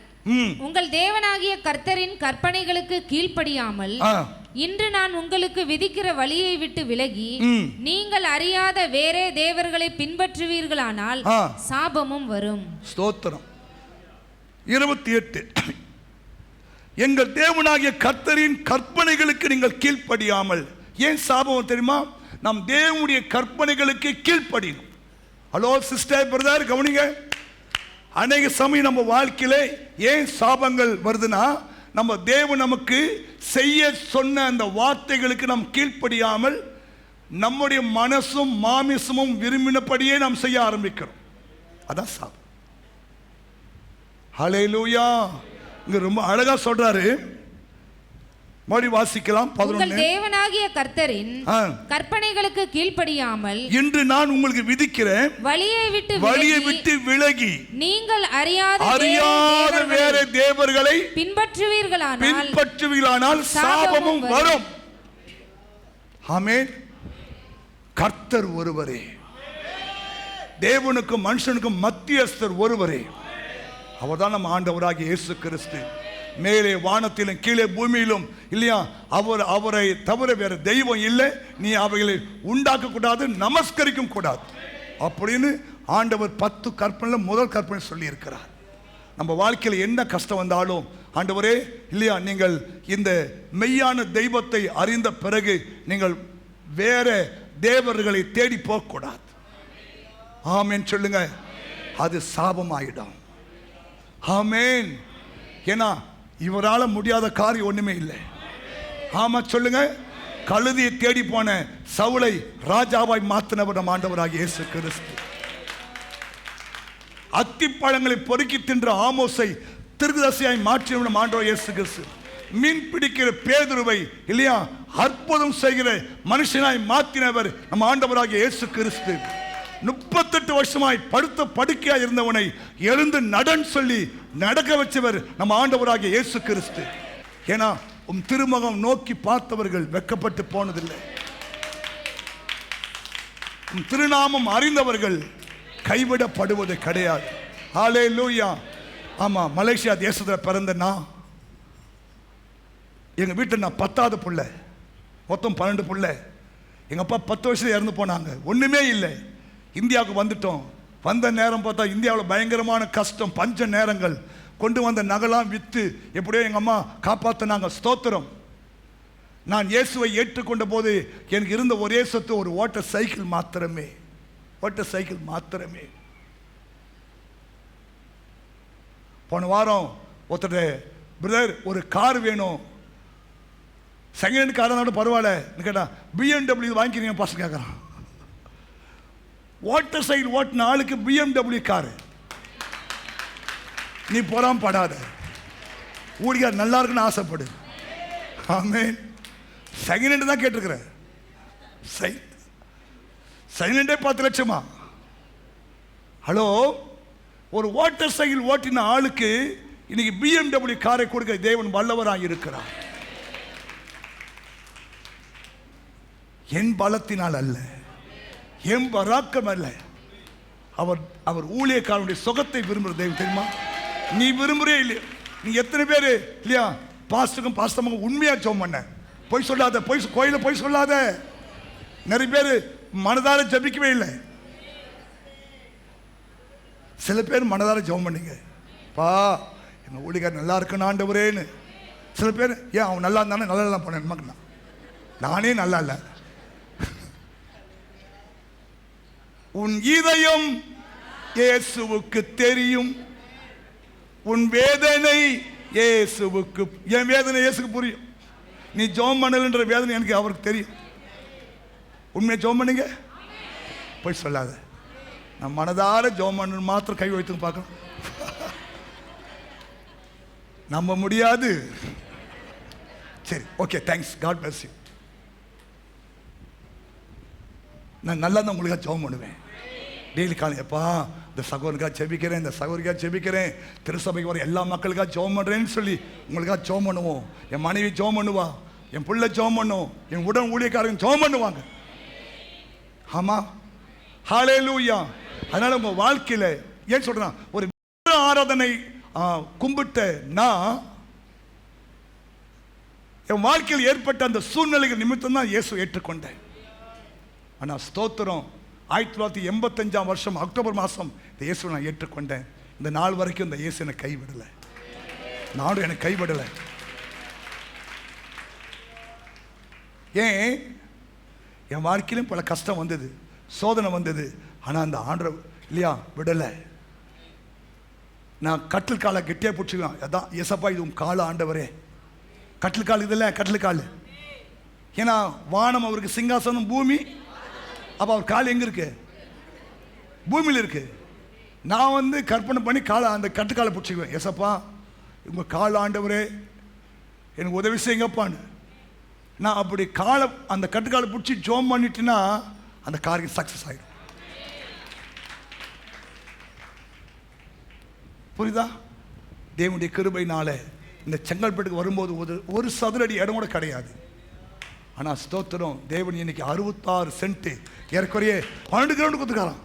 உங்கள் தேவனாகிய கர்த்தரின் கற்பனைகளுக்கு கீழ்ப்படியாமல் இன்று நான் உங்களுக்கு விதிக்கிற வழியை விட்டு விலகி நீங்கள் அறியாத வேறே தேவர்களை பின்பற்றுவீர்களானால் சாபமும் வரும். ஸ்தோத்திரம். 28 எங்கள் தேவனாகிய கர்த்தரின் கற்பனைகளுக்கு நீங்கள் கீழ்ப்படியாமல். ஏன் சாபம் தெரியுமா? நம் தேவனுடைய கற்பனைகளுக்கு கீழ்ப்படியும். ஹலோ சிஸ்டர், பிரதர், கவனிங்க. அநேக சமயம் நம்ம வாழ்க்கையில ஏன் சாபங்கள் வருதுன்னா, நம்ம தேவன் நமக்கு செய்ய சொன்ன அந்த வார்த்தைகளுக்கு நாம் கீழ்ப்படியாமல் நம்முடைய மனசும் மாமிசமும் விரும்பினபடியே நாம் செய்ய ஆரம்பிக்கிறோம். அதான் சாபம். ஹல்லேலூயா. இங்க ரொம்ப அழகா சொல்றாரு. மறுபடி வாசிக்கலாம். 11 தேவனாகிய கர்த்தரின் கற்பனைகளுக்கு கீழ்ப்படியாமல் இன்று நான் உங்களுக்கு விதிக்கிறேன் வழியை விட்டு விலகி நீங்கள் அறியாத வேற தேவர்களை பின்பற்றுவீர்களானால் சாபமும் வரும். ஆமென். கர்த்தர் ஒருவரே, தேவனுக்கும் மனுஷனுக்கும் மத்தியஸ்தர் ஒருவரே. அவர்தான் நம்ம ஆண்டவராகிய இயேசு கிறிஸ்து. மேலே வானத்திலும் கீழே பூமியிலும் இல்லையா, அவரை தவிர வேற தெய்வம் இல்லை. நீ அவைகளை உண்டாக்க கூடாது, நமஸ்கரிக்கும் கூடாது அப்படின்னு ஆண்டவர் 10 கற்பனை முதல் கற்பனை சொல்லி இருக்கிறார். நம்ம வாழ்க்கையில் என்ன கஷ்டம் வந்தாலும் ஆண்டவரே இல்லையா, நீங்கள் இந்த மெய்யான தெய்வத்தை அறிந்த பிறகு நீங்கள் வேற தேவர்களை தேடி போகக்கூடாது. ஆமென் சொல்லுங்க. அது சாபமாயிடும். ஆமென். ஏன்னா இவரால் முடியாத காரியம் ஒண்ணுமே இல்லை. ஆமா சொல்லுங்க. கழுதியை தேடி போன சவுலை ராஜாவாய் மாத்தினவர் நம் ஆண்டவராகிய இயேசு கிறிஸ்து. அத்திப்பழங்களை பொறுக்கி தின்ற ஆமோஸை திருதசையாய் மாற்றினவர் நம் ஆண்டவர் இயேசு கிறிஸ்து. மீன் பிடிக்கிற பேதுருவை இல்லையா அற்புதம் செய்கிற மனுஷனாய் மாற்றினவர் நம் ஆண்டவராகிய இயேசு கிறிஸ்து. 38 வருஷமாய் படுத்த படுக்கையாய் இருந்தவனை எழுந்து நடன் சொல்லி நடக்க வச்சவர் நம்ம ஆண்டவராகிய இயேசு கிறிஸ்து. ஏன்னா திருமுகம் நோக்கி பார்த்தவர்கள் வெட்கப்பட்டு போனதில்லை. திருநாமம் அறிந்தவர்கள் கைவிடப்படுவது கிடையாது. ஹல்லேலூயா. ஆமா, மலேசியா தேசத்தில் பிறந்தனா எங்க வீட்டில் நான் 10வது பிள்ளை, மொத்தம் 12 பிள்ளை. எங்க அப்பா 10 வருஷத்துல இறந்து போனாங்க. ஒண்ணுமே இல்லை. இந்தியாவுக்கு வந்துட்டோம். வந்த நேரம் பார்த்தா இந்தியாவில் பயங்கரமான கஷ்டம், பஞ்ச நேரங்கள். கொண்டு வந்த நகலாம் விற்று எப்படியோ எங்கள் அம்மா காப்பாற்றினாங்க. ஸ்தோத்திரம். நான் இயேசுவை ஏற்றுக்கொண்ட போது எனக்கு இருந்த ஒரே சொத்து ஒரு ஓட்டர் சைக்கிள் மாத்திரமே. ஓட்டர் சைக்கிள் மாத்திரமே. போன வாரம் ஒருத்தர், பிரதர் ஒரு கார் வேணும், செகண்ட் ஹேண்ட் காரனாலும் பரவாயில்ல கேட்டா, BMW வாங்கிக்கிறீங்க பசங்க கேட்குறான். வாட்டர் சைக்கிள் ஓட்டின ஆளுக்கு BMW காரு. நீ பொறாம படாத, ஊழியர் நல்லா இருக்குன்னு ஆசைப்படு. ஆமென். செகண்ட் ஹேண்ட் தான் கேட்டிருக்கிறேன். செகண்ட் ஹேண்டே 10 லட்சமா? ஹலோ, ஒரு வாட்டர் சைக்கிள் ஓட்டின ஆளுக்கு இன்னைக்கு BMW காரை கொடுக்க தேவன் வல்லவராக இருக்கிறார். என் பலத்தினால் அல்ல, என் பராக்கம் அல்ல. அவர் ஊழியக்காரனுடைய சுகத்தை விரும்புகிற தெய்வம் தெரியுமா? நீ விரும்புறே இல்லையா? நீ எத்தனை பேர் இல்லையா பாஸ்டருக்கும் பாஸ்டமும் உண்மையா ஜெபம் பண்ண? போய் சொல்லாத, கோயில போய் சொல்லாத. நிறைய பேர் மனதார ஜபிக்கவே இல்லை. சில பேர் மனதார ஜெபம் பண்ணீங்க, பா எங்க ஊழியக்காரர் நல்லா இருக்குன்னு ஆண்டவரேன்னு. சில பேர் ஏன் அவன் நல்லா இருந்தானே நல்லா எல்லாம் பண்ண, நானே நல்லா இல்லை. உன் இதயம் இயேசுவுக்கு தெரியும், உன் வேதனை இயேசுவுக்கு, என் வேதனை இயேசுக்கு புரியும். நீ ஜெபம் பண்ணலன்ற வேதனை எனக்கு அவருக்கு தெரியும். உண்மையை ஜெபம் பண்ணுங்க, போய் சொல்லாத. நான் மனதார ஜெபம் பண்ண மாத்திரம் கை வைத்து பார்க்கணும். நம்ப முடியாது. சரி, okay, thanks, God bless you. நான் நல்லா தான் உங்களுக்காக ஜெபம் பண்ணுவேன். டெய்லி காலையப்பா இந்த சகோதரனுக்காக ஜெபிக்கிறேன், இந்த சகோதரிக்காக ஜெபிக்கிறேன், திருசபைக்கு வர எல்லா மக்களுக்காக ஜெபம் பண்ணுறேன்னு சொல்லி உங்களுக்காக ஜெபம் பண்ணுவோம். என் மனைவி ஜெபம் பண்ணுவா, என் பிள்ளை ஜெபம் பண்ணும், என் உடன் ஊழியக்காரங்க ஜெபம் பண்ணுவாங்க. ஆமா, ஹல்லேலூயா. அதனால உங்க வாழ்க்கையில ஏன் சொல்றேன், ஒரு ஆராதனை கும்பிட்ட நான் என் வாழ்க்கையில் ஏற்பட்ட அந்த சூழ்நிலைகள் நிமித்தம் தான் இயேசு ஏற்றுக்கொண்டேன். ஆனால் ஸ்தோத்திரம், 1985 வருஷம் அக்டோபர் மாதம் இந்த இயேசு நான் ஏற்றுக்கொண்டேன். இந்த நாள் வரைக்கும் இந்த இயேசு என்னை கைவிடலை, நானும் எனக்கு கைவிடலை. ஏன்? என் வாழ்க்கையிலும் பல கஷ்டம் வந்தது, சோதனை வந்தது. ஆனால் அந்த ஆண்டவர் இல்லையா விடலை. நான் கட்டில் காலை கெட்டியாக பிடிச்சிக்கலாம். அதான் ஏசப்பா இது உன் கால ஆண்டவரே. கட்டில் கால் இதில்ல, கட்டில் கால். ஏன்னா வானம் அவருக்கு சிங்காசனம், பூமி. அப்போ அவர் கால் எங்கே இருக்கு? பூமியில் இருக்கு. நான் கற்பனை பண்ணி காலை அந்த கட்டுக்காலை பிடிச்சிக்குவேன். ஏசப்பா உங்கள் கால ஆண்டவரே எனக்கு உதவி செய்யுங்கப்பான்னு. நான் அப்படி காலை அந்த கட்டுக்காலை பிடிச்சி ஜோம் பண்ணிட்டுன்னா அந்த காரியம் சக்ஸஸ் ஆகிடும். புரியுதா? தேவனுடைய கிருபையினால இந்த செங்கல்பட்டுக்கு வரும்போது ஒரு சதுரடி இடம் கூட கிடையாது. ஆனால் ஸ்தோத்திரம், தேவன் இன்னைக்கு 66 சென்ட் ஏறக்குறைய 12 கிரவுண்டு கொடுத்துருக்காராம்.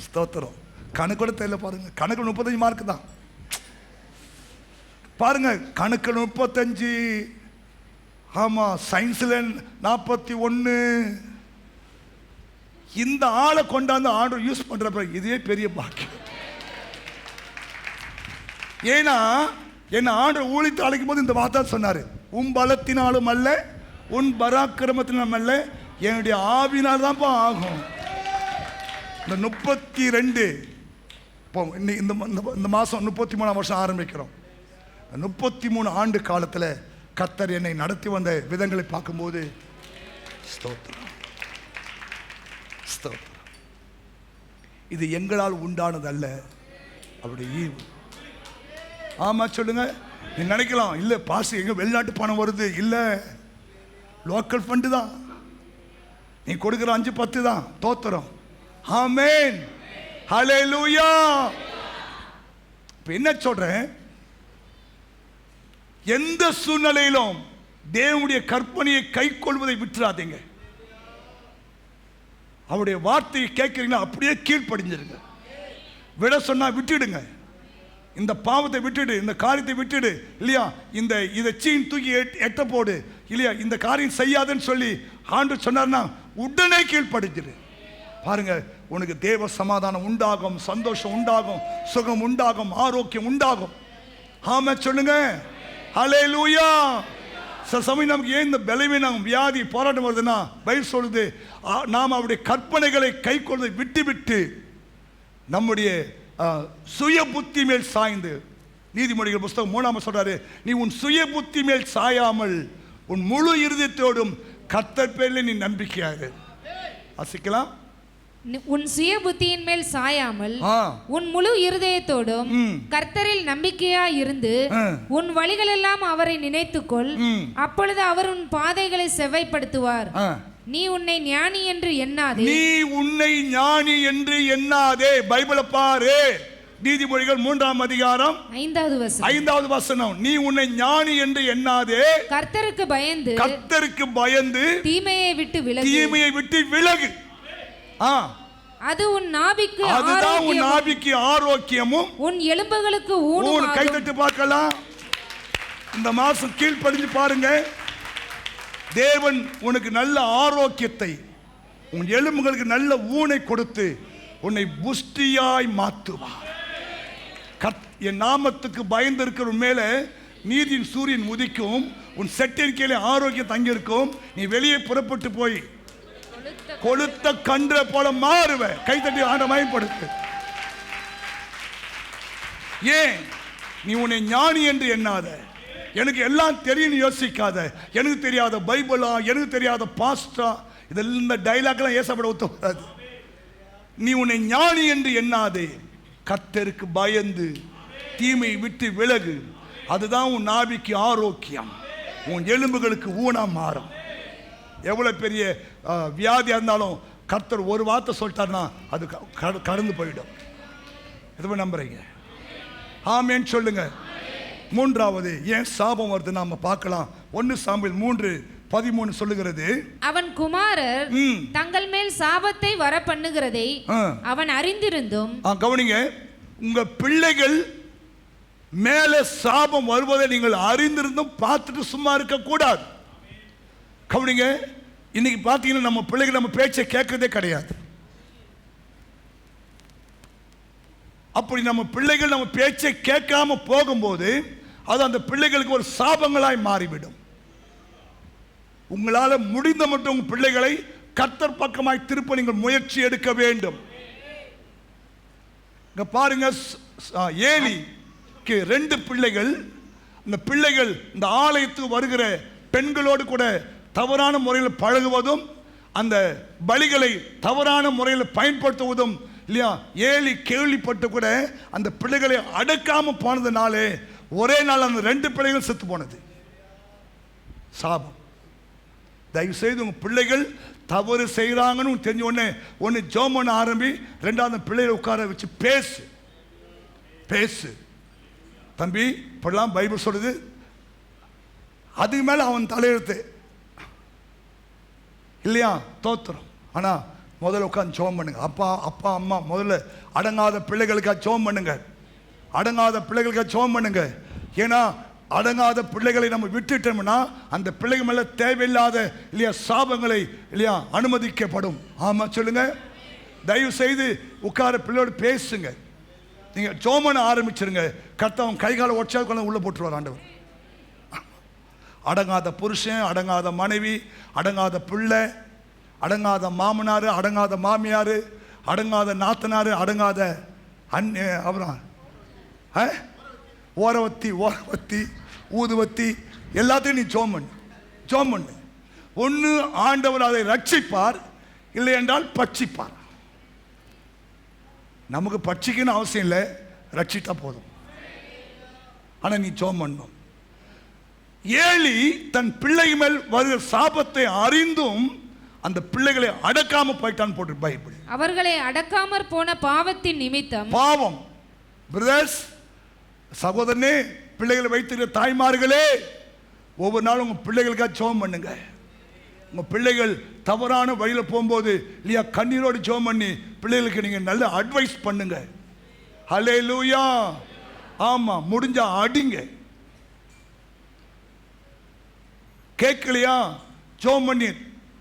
ஸ்தோத்திரம். கணக்கு கூட தெரியல பாருங்க. கணக்கு 35 மார்க் தான் பாருங்க. கணக்கு 35, ஆமா, சயின்ஸ்ல 41. இந்த ஆளை கொண்டாந்து ஆண்டவர் யூஸ் பண்றப்ப இதே பெரிய பாக்கியம். ஏன்னா என்ன ஆண்டவர் ஊழியத்தை அழைக்கும் போது இந்த வார்த்தை சொன்னாரு, உன் பலத்தினாலும் அல்ல, உன் பராக்கிரமத்தினாலும் அல்ல, என்னுடைய ஆவினால் தான்ப்பா ஆகும். இந்த 32 இப்போ இந்த மாதம் 33ஆம் வருஷம் ஆரம்பிக்கிறோம். 33 ஆண்டு காலத்தில் கர்த்தர் என்னை நடத்தி வந்த விதங்களை பார்க்கும்போது ஸ்தோத்திரம், ஸ்தோத்திரம். இது எங்களால் உண்டானது அல்ல, அவருடைய ஈவு. ஆமா சொல்லுங்க. நீ நினைக்கலாம், இல்லை பாஸ் எங்க வெளிநாட்டு பணம் வருது. இல்லை, லோக்கல் ஃபண்டு தான். நீ கொடுக்குற 5-10 தான். தோத்திரம். ஆமென், ஹல்லேலூயா. இப்போ என்ன சொல்றேன், எந்த சூழ்நிலையிலும் தேவனுடைய கற்பனையை கை கொள்வதை விட்டுறாதீங்க. அவருடைய வார்த்தையை கேட்கிறீங்களா, அப்படியே கீழ்ப்படிஞ்சிருங்க. விட சொன்னா விட்டுடுங்க. இந்த பாவத்தை விட்டுடு, இந்த காரியத்தை விட்டுடு இல்லையா, இதை சீன் தூக்கி எட்ட போடு இல்லையா, இந்த காரியம் செய்யாதுன்னு சொல்லி ஆண்டவர் சொன்னார்னா உடனே கீழ்ப்படிச்சிடு. பாருங்க, உனக்கு தேவ சமாதானம் உண்டாகும், சந்தோஷம் உண்டாகும், சுகம் உண்டாகும், ஆரோக்கியம் உண்டாகும். ஆமா சொல்லுங்க, ஹல்லேலூயா. சில சமயம் நமக்கு ஏன் இந்த பலவீனம், வியாதி, போராட்டம் வருதுன்னா பைபிள் சொல்லுது, நாம் அவருடைய கற்பனைகளை கை கொள்வதை விட்டு விட்டு நம்முடைய சுய புத்தி மேல் சாய்ந்து, நீதிமொழிகள் புத்தகம் 3 சொல்றாரு, நீ உன் சுய புத்தி மேல் சாயாமல் உன் முழு இருதயத்தோடும் கர்த்தர் பேரில் நீ நம்பிக்கையாக வாசிக்கலாம். உன் சுய புத்தியின் மேல் சாயாமல் உன் முழு இருதயத்தோடும் கர்த்தரில் நம்பிக்கையா இருந்து உன் வழிகளெல்லாம் அவரை நினைத்துக்கொள், அப்பொழுது அவர் உன் பாதைகளை செவ்வாய்ப்படுத்துவார். நீ உன்னை ஞானி என்று எண்ணாதே. நீ உன்னை ஞானி என்று எண்ணாதே. பைபிளை பாரு, நீதிமொழிகள் 3ஆம் அதிகாரம் 5வது வசனம். நீ உன்னை ஞானி என்று எண்ணாதே, கர்த்தருக்கு பயந்து தீமையை விட்டு விலகு. அது உன் நாபிக்கு ஆரோக்கியமும் உன் எலும்புகளுக்கு ஊனும். கை தட்டி பார்க்கலாம். இந்த மாசம் கீழ்ப்படிஞ்சு பாருங்க, தேவன் உனக்கு நல்ல ஆரோக்கியத்தை, உன் எலும்புகளுக்கு நல்ல ஊனை கொடுத்து உன்னை புஷ்டியாய் மாற்றுவார். என் நாமத்துக்கு பயந்து இருக்கிற மேல நீதியின் சூரியன் உதிக்கும், உன் செட்டின் கீழே ஆரோக்கியம் தங்கியிருக்கும். நீ வெளியே புறப்பட்டு போய் கொளுத்த கன்ற போல மாறுவ. கைத்தட்டி ஆண்ட மயப்படுத்து. ஏன்? நீ உன்னை ஞானி என்று எண்ணாத, எனக்கு எல்லாம் தெரியும் யோசிக்காத, எனக்கு தெரியாத பைபிளா, எனக்கு தெரியாத பாஸ்டா, இதெல்லாம் இந்த டைலாக்லாம் ஏசப்பட ஒத்துக்கூடாது. நீ உன்னை ஞானி என்று எண்ணாதே, கர்த்தருக்கு பயந்து தீமை விட்டு விலகு. அதுதான் உன் நாபிக்கு ஆரோக்கியம், உன் எலும்புகளுக்கு ஊனா மாறும். எவ்வளவு பெரிய வியாதியா இருந்தாலும் கர்த்தர் ஒரு வார்த்தை சொல்லிட்டார்னா அது கடந்து போயிடும். எதுவும் நம்புறீங்க? ஆமென் சொல்லுங்க. மூன்றாவது ஏன் சாபம் வருது நாம பார்க்கலாம். 1 சாமுவேல் 3:13 சொல்லுகிறது, அவன் குமாரர் தங்கள் மேல் சாபத்தை வர பண்ணுகிறதை அவன் அறிந்திருந்தும். கவனிங்க, உங்க பிள்ளைகள் மேலே சாபம் வருவதை நீங்கள் அறிந்திருந்தும் பார்த்துட்டு சும்மா இருக்க கூடாது. கவனிங்க, இன்னைக்கு பார்த்தீங்கன்னா நம்ம பிள்ளைகள் நம்ம பேச்சை கேட்கறதே கிடையாது. அப்படி நம்ம பிள்ளைகள் நம்ம பேச்சை கேட்காம போகும்போது அது அந்த பிள்ளைகளுக்கு ஒரு சாபங்களாய் மாறிவிடும். உங்களால் முடிந்த மட்டும் உங்கள் பிள்ளைகளை கர்த்தர் பக்கமாய் திருப்ப நீங்கள் முயற்சி எடுக்க வேண்டும். இங்க பாருங்க, ஏலிக்கு 2 பிள்ளைகள். இந்த பிள்ளைகள் இந்த ஆலயத்துக்கு வருகிற பெண்களோடு கூட தவறான முறையில் பழகுவதும் அந்த பலிகளை தவறான முறையில் பயன்படுத்துவதும் இல்லையா, ஏலி கேள்விப்பட்டு கூட அந்த பிள்ளைகளை அடக்காம போனதுனாலே ஒரே நாள் அந்த 2 பிள்ளைகள் செத்து போனது. சாபம். தயவு செய்து உங்க பிள்ளைகள் தவறு செய்கிறாங்கன்னு தெரிஞ்ச உடனே ஒன்று ஜெபம் பண்ண ஆரம்பி, 2வது பிள்ளைகளை உட்கார வச்சு பேசு. தம்பி இப்படிலாம் பைபிள் சொல்லுது, அதுக்கு மேலே அவன் தலையெழுத்து இல்லையா, தோத்துரும். ஆனால் முதல்ல உட்காந்து ஜெபம் பண்ணுங்க. அப்பா அம்மா முதல்ல அடங்காத பிள்ளைகளுக்காக ஜெபம் பண்ணுங்க. அடங்காத பிள்ளைகளுக்காக ஜெபம் பண்ணுங்க. ஏன்னா அடங்காத பிள்ளைகளை நம்ம விட்டுட்டோம்னா அந்த பிள்ளைகள் மேலே தேவையில்லாத இல்லையா சாபங்களை இல்லையா அனுமதிக்கப்படும். ஆமாம் சொல்லுங்க. தயவு செய்து உட்கார பிள்ளையோடு பேசுங்க. நீங்கள் ஜெபம் பண்ண ஆரம்பிச்சிருங்க. கர்த்தர் கைகால ஒற்றை கொண்டு உள்ளே போட்டுருவார் ஆண்டவர். அடங்காத புருஷன், அடங்காத மனைவி, அடங்காத பிள்ளை, அடங்காத மாமனார், அடங்காத மாமியார், அடங்காத நாத்தனார், அடங்காத அப்புறம் ஓரவத்தி ஊதுவத்தி எல்லாத்தையும் நீ ஜெபம் பண்ணு. ஒன்று ஆண்டவர் அதை ரட்சிப்பார், இல்லை என்றால் பட்சிப்பார். நமக்கு பட்சிக்கணும் அவசியம் இல்லை, ரட்சித்தா போதும். ஆனால் நீ ஜெபம் பண்ணணும். ஏலி தன் பிள்ளை மேல் வருகிற சாபத்தை அறிந்தும் அந்த பிள்ளைகளை அடக்காம போயிட்டான் போட்டு பைபிள். அவர்களை அடக்காமற் போன பாவத்தின் நிமித்தம். பாவம். பிரதர்ஸ், சகோதரனே, பிள்ளைகளை வைத்திருக்கிற தாய்மார்களே, ஒவ்வொரு நாளும் உங்க பிள்ளைகளுக்காக ஜெபம் பண்ணுங்க. உங்க பிள்ளைகள் தவறான வழியில் போகும்போது இல்லையா கண்ணீரோடு ஜெபம் பண்ணி பிள்ளைகளுக்கு நீங்க நல்ல அட்வைஸ் பண்ணுங்க. ஹல்லேலூயா. ஆமா, முடிஞ்சா அடிங்க. கேட்கலையா ஜெபம் பண்ணி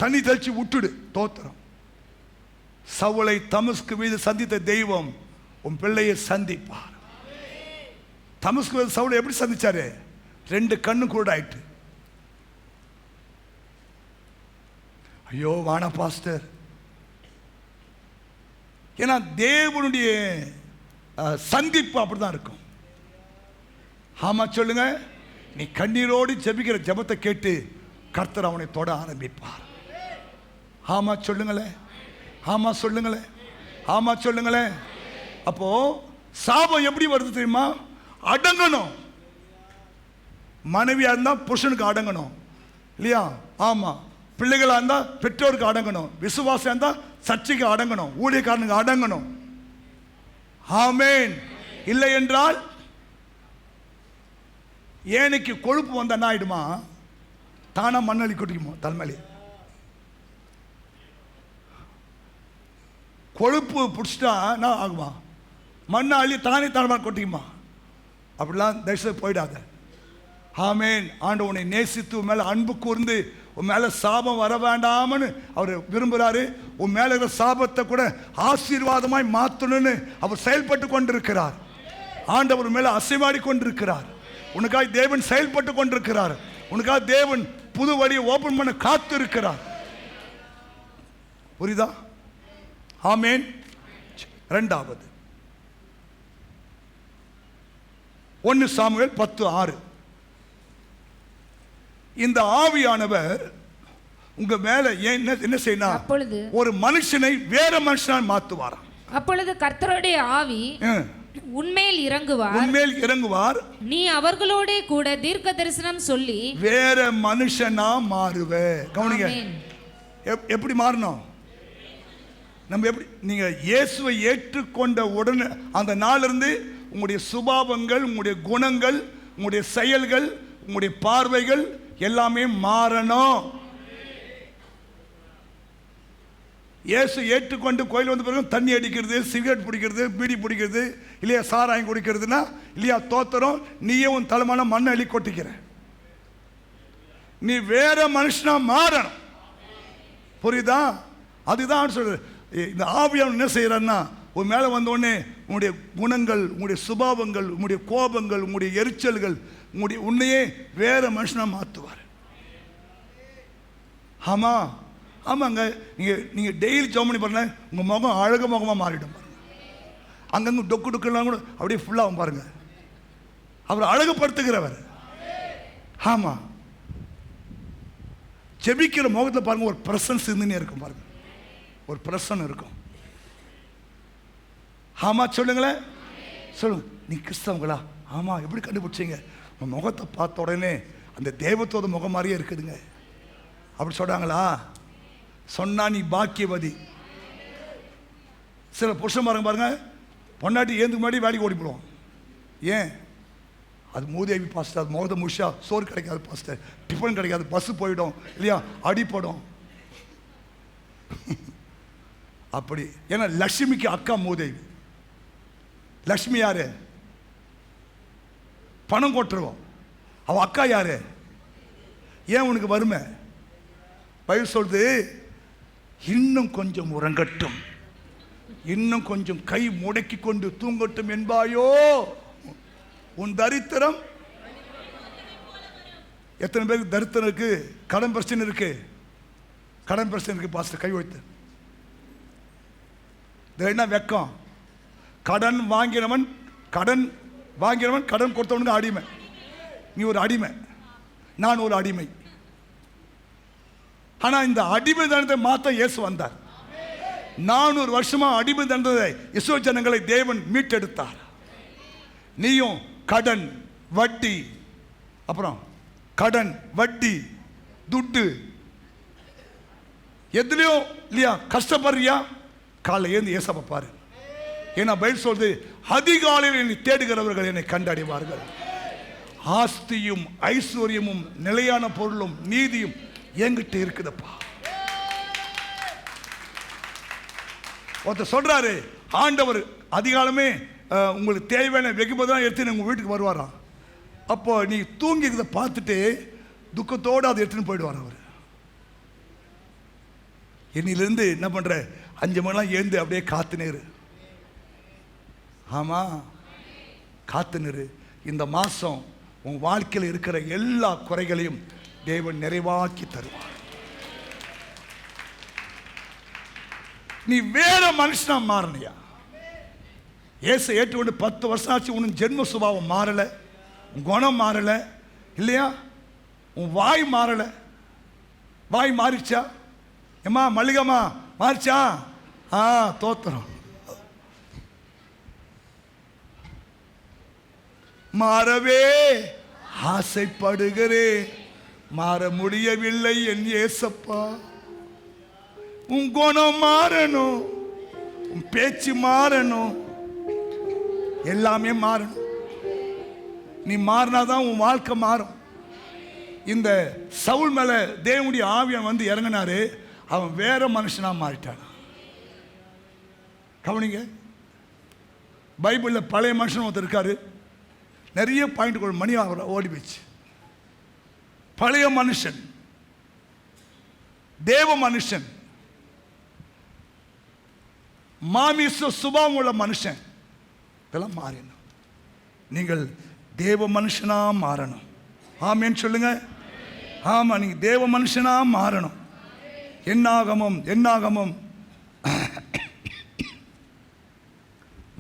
தண்ணி தெளிச்சு விட்டுடு. தோத்திரம். சவுலை தமஸ்கு மீது சந்தித்த தெய்வம் உன் பிள்ளையை சந்திப்பார். தமஸ்கு மீது சவுலை எப்படி சந்திச்சாரு? 2 கண்ணு கூட ஆயிட்டு. ஐயோ வான பாஸ்டர். ஏன்னா தேவனுடைய சந்திப்பு அப்படிதான் இருக்கும். ஆமா சொல்லுங்க. நீ கண்ணீரோடு ஜெபிக்கிற ஜெபத்தை கேட்டு கர்த்தர் அவனை தொட ஆரம்பிப்பார். ஆமா சொல்லுங்களேன். ஆமா சொல்லுங்களேன். ஆமா சொல்லுங்களேன். அப்போ சாபம் எப்படி வருது தெரியுமா? அடங்கணும். மனைவியா இருந்தா புருஷனுக்கு அடங்கணும் இல்லையா? ஆமா. பிள்ளைகளா இருந்தா பெற்றோருக்கு அடங்கணும். விசுவாசியா இருந்தா சர்ச்சைக்கு அடங்கணும். ஊழியக்காரனுக்கு அடங்கணும். ஆமேன். இல்லை என்றால் ஏனைக்கு கொழுப்பு வந்த என்ன ஆயிடுமா? தானா மண்ணள்ளி கொட்டிக்குமா தலைமையிலே? கொழுப்பு பிடிச்சிட்டா என்ன ஆகுமா? மண்ணை அள்ளி தானே தலைமை கொட்டிக்குமா? அப்படிலாம் தயவுசெய்து போயிடாத. ஆமேன். ஆண்டவர் உன்னை நேசித்து உன் மேலே அன்பு கூர்ந்து உன் மேலே சாபம் வர வேண்டாம்னு அவர் விரும்புகிறாரு. உன் மேலே இருக்கிற சாபத்தை கூட ஆசீர்வாதமாய் மாற்றணும்னு அவர் செயல்பட்டு கொண்டிருக்கிறார். ஆண்டவர் மேலே அசைவாடி கொண்டிருக்கிறார். உனக்காக தேவன் செயல்பட்டு கொண்டிருக்கிறார். உனக்காக தேவன் புது வழியை ஓபன் பண்ண காத்து இருக்கிறார். புரியுதா? ஆமேன். 2வது 1 சாமுவேல் 10:6. இந்த ஆவியானவர் உங்க மேல என்ன செய்யணும்? அப்பொழுது ஒரு மனுஷனை வேற மனுஷனாய் மாத்துவாராம். அப்பொழுது கர்த்தருடைய ஆவி உன்மேல் இறங்குவார். நீ அவர்களோட கூட தீர்க்க தரிசனம் சொல்லி வேற மனுஷனா மாறுவே. கவனிங்க, எப்படி மாறணும்? நம்ம எப்படி? நீங்க இயேசுவை ஏற்றுக்கொண்ட உடனே அந்த நாளிலிருந்து உங்களுடைய சுபாவங்கள், உங்களுடைய குணங்கள், உங்களுடைய செயல்கள், உங்களுடைய பார்வைகள் எல்லாமே மாறணும். இயேசு ஏற்றுக்கொண்டு கோயில் வந்த பிறகு தண்ணி அடிக்கிறது, சிகரெட் பிடிக்கிறது, பீடி பிடிக்கிறது, இல்லையா சாராயம் குடிக்கிறதுனா இல்லையா தோத்திரம், நீயே உன் தலைமான மண்ணை அள்ளி கொட்டிக்கிற. நீ வேற மனுஷனா மாறணும். புரியுதா? அதுதான் சொல்றது. இந்த ஆவியானவர் என்ன செய்யறான்னா, உன் மேலே வந்தோடனே உன்னுடைய குணங்கள், உன்னுடைய சுபாவங்கள், உன்னுடைய கோபங்கள், உன்னுடைய எரிச்சல்கள், உன்னையே வேற மனுஷனா மாற்றுவார். ஆமா ஆமாங்க. நீங்கள் டெய்லி ஜெபம் பண்ணி பாருங்க, உங்கள் முகம் அழகு முகமாக மாறிடும். அங்கங்கே டொக்கு டொக்குலாம் கூட அப்படியே ஃபுல்லாகும் பாருங்க. அவர் அழகுபடுத்துகிறவர். ஆமாம், ஜெபிக்கிற முகத்தில் பாருங்க ஒரு பிரசன்ஸ் இருந்துன்னே இருக்கும் பாருங்க, ஒரு பிரசன்னம் இருக்கும். ஆமா சொல்லுங்களேன், சொல்லுங்க. நீ கிறிஸ்தவங்களா? ஆமா. எப்படி கண்டுபிடிச்சிங்க? உங்கள் முகத்தை பார்த்த உடனே அந்த தெய்வத்தோட முகம் மாதிரியே இருக்குதுங்க. அப்படி சொல்றாங்களா? சொன்னா நீ பாக்கியவதி. சில புருஷன் பாருங்க, பொண்டாட்டி ஏந்துக்கு முன்னாடி வேலைக்கு ஓடி போடுவோம். ஏன்? அது மூதேவி பாஸ்டர், அது முகத்தை முஷா, சோறு கிடைக்காது பாஸ்டர், டிஃபன் கிடைக்காது, பஸ் போயிடும் இல்லையா, அடிப்படும். அப்படி. ஏன்னா லட்சுமிக்கு அக்கா மூதேவி. லட்சுமி யாரு? பணம் கொட்டுருவோம். அவ அக்கா யாரு? ஏன் உனக்கு வறுமை? பைபிள் சொல்லுது, இன்னும் கொஞ்சம் உறங்கட்டும், இன்னும் கொஞ்சம் கை முடக்கி கொண்டு தூங்கட்டும் என்பாயோ, உன் தரித்திரம். எத்தனை பேருக்கு தரித்திரம் இருக்கு? கடன் பிரச்சனை இருக்கு, கடன் பிரச்சனை இருக்கு பாஸ்டர், கை வைத்து. என்ன வெக்கம்? கடன் வாங்கினவன் கடன் கொடுத்தவனுக்கு அடிமை. நீ ஒரு அடிமை, நான் ஒரு அடிமை. ஆனா இந்த அடிமை தண்டத்தை மாற்ற இயேசு வந்தார். 400 வருஷமா அடிமை தண்டத்தை இஸ்ரவேல் ஜனங்களை தேவன் மீட்டெடுத்தார். நீயும் கடன், வட்டி, அப்புறம் கடன், வட்டி, துட்டு, எதுலயோ இல்லையா கஷ்டப்படுறியா? காலை ஏந்து ஏசப்ப பாரு. ஏன்னா பைபிள் சொல்றது, அதிகாலையில் என்னை தேடுகிறவர்கள் என்னை கண்டடைவார்கள். ஆஸ்தியும் ஐஸ்வர்யமும் நிலையான பொருளும் நீதியும் என்கிட்ட இருக்குதப்பா. ஒருத்தர் சொல்றாரு, ஆண்டவர் அதிகாலமே உங்களுக்கு தேவையான வெகுமதிதான் எடுத்து உங்க வீட்டுக்கு வருவாராம். அப்போ நீ தூங்கி இருக்கிறத பார்த்துட்டு துக்கத்தோடு அதை எடுத்துன்னு போயிடுவார் அவர். என்னிலிருந்து என்ன பண்ற, 5 மணிலாம் எழுந்து அப்படியே காத்து நேரு. ஆமா, காத்து நேரு. இந்த மாசம் உன் வாழ்க்கையில் இருக்கிற எல்லா குறைகளையும் தேவன் நிறைவாக்கி தருவார். நீ வேற மனுஷனா மாறனியா? இயேசு ஏற்றுக்கொண்டு 10 வருஷம் ஆச்சு, உன் ஜென்ம சுபாவம் மாறல, உன் குணம் மாறல இல்லையா, உன் வாய் மாறல. வாய் மாறிச்சா? ஏமா மல்லிகம்மா மாறிச்சா? தோத்திரம். மாறவே ஆசைப்படுகிறேன், மாற முடியவில்லை என் இயேசப்பா. உன் குணம் மாறணும், உன் பேச்சு மாறணும், எல்லாமே மாறணும். நீ மாறினாதான் உன் வாழ்க்கை மாறும். இந்த சவுல் மேல தேவனுடைய ஆவியான் வந்து இறங்கினாரு, அவன் வேற மனுஷனா மாறிட்டான். கவனிங்க, பைபிள்ல பழைய மனுஷன் ஒருத்தர் இருக்காரு, நிறைய பாயிண்ட் மணி ஓடி போச்சு. பழைய மனுஷன், தேவ மனுஷன், மாமிச சுபாவம் உள்ள மனுஷன், இதெல்லாம் மாறணும். நீங்கள் தேவ மனுஷனா மாறணும். ஆமேன்னு சொல்லுங்க. ஆமா, நீங்க தேவ மனுஷனா மாறணும். என்னாகமம்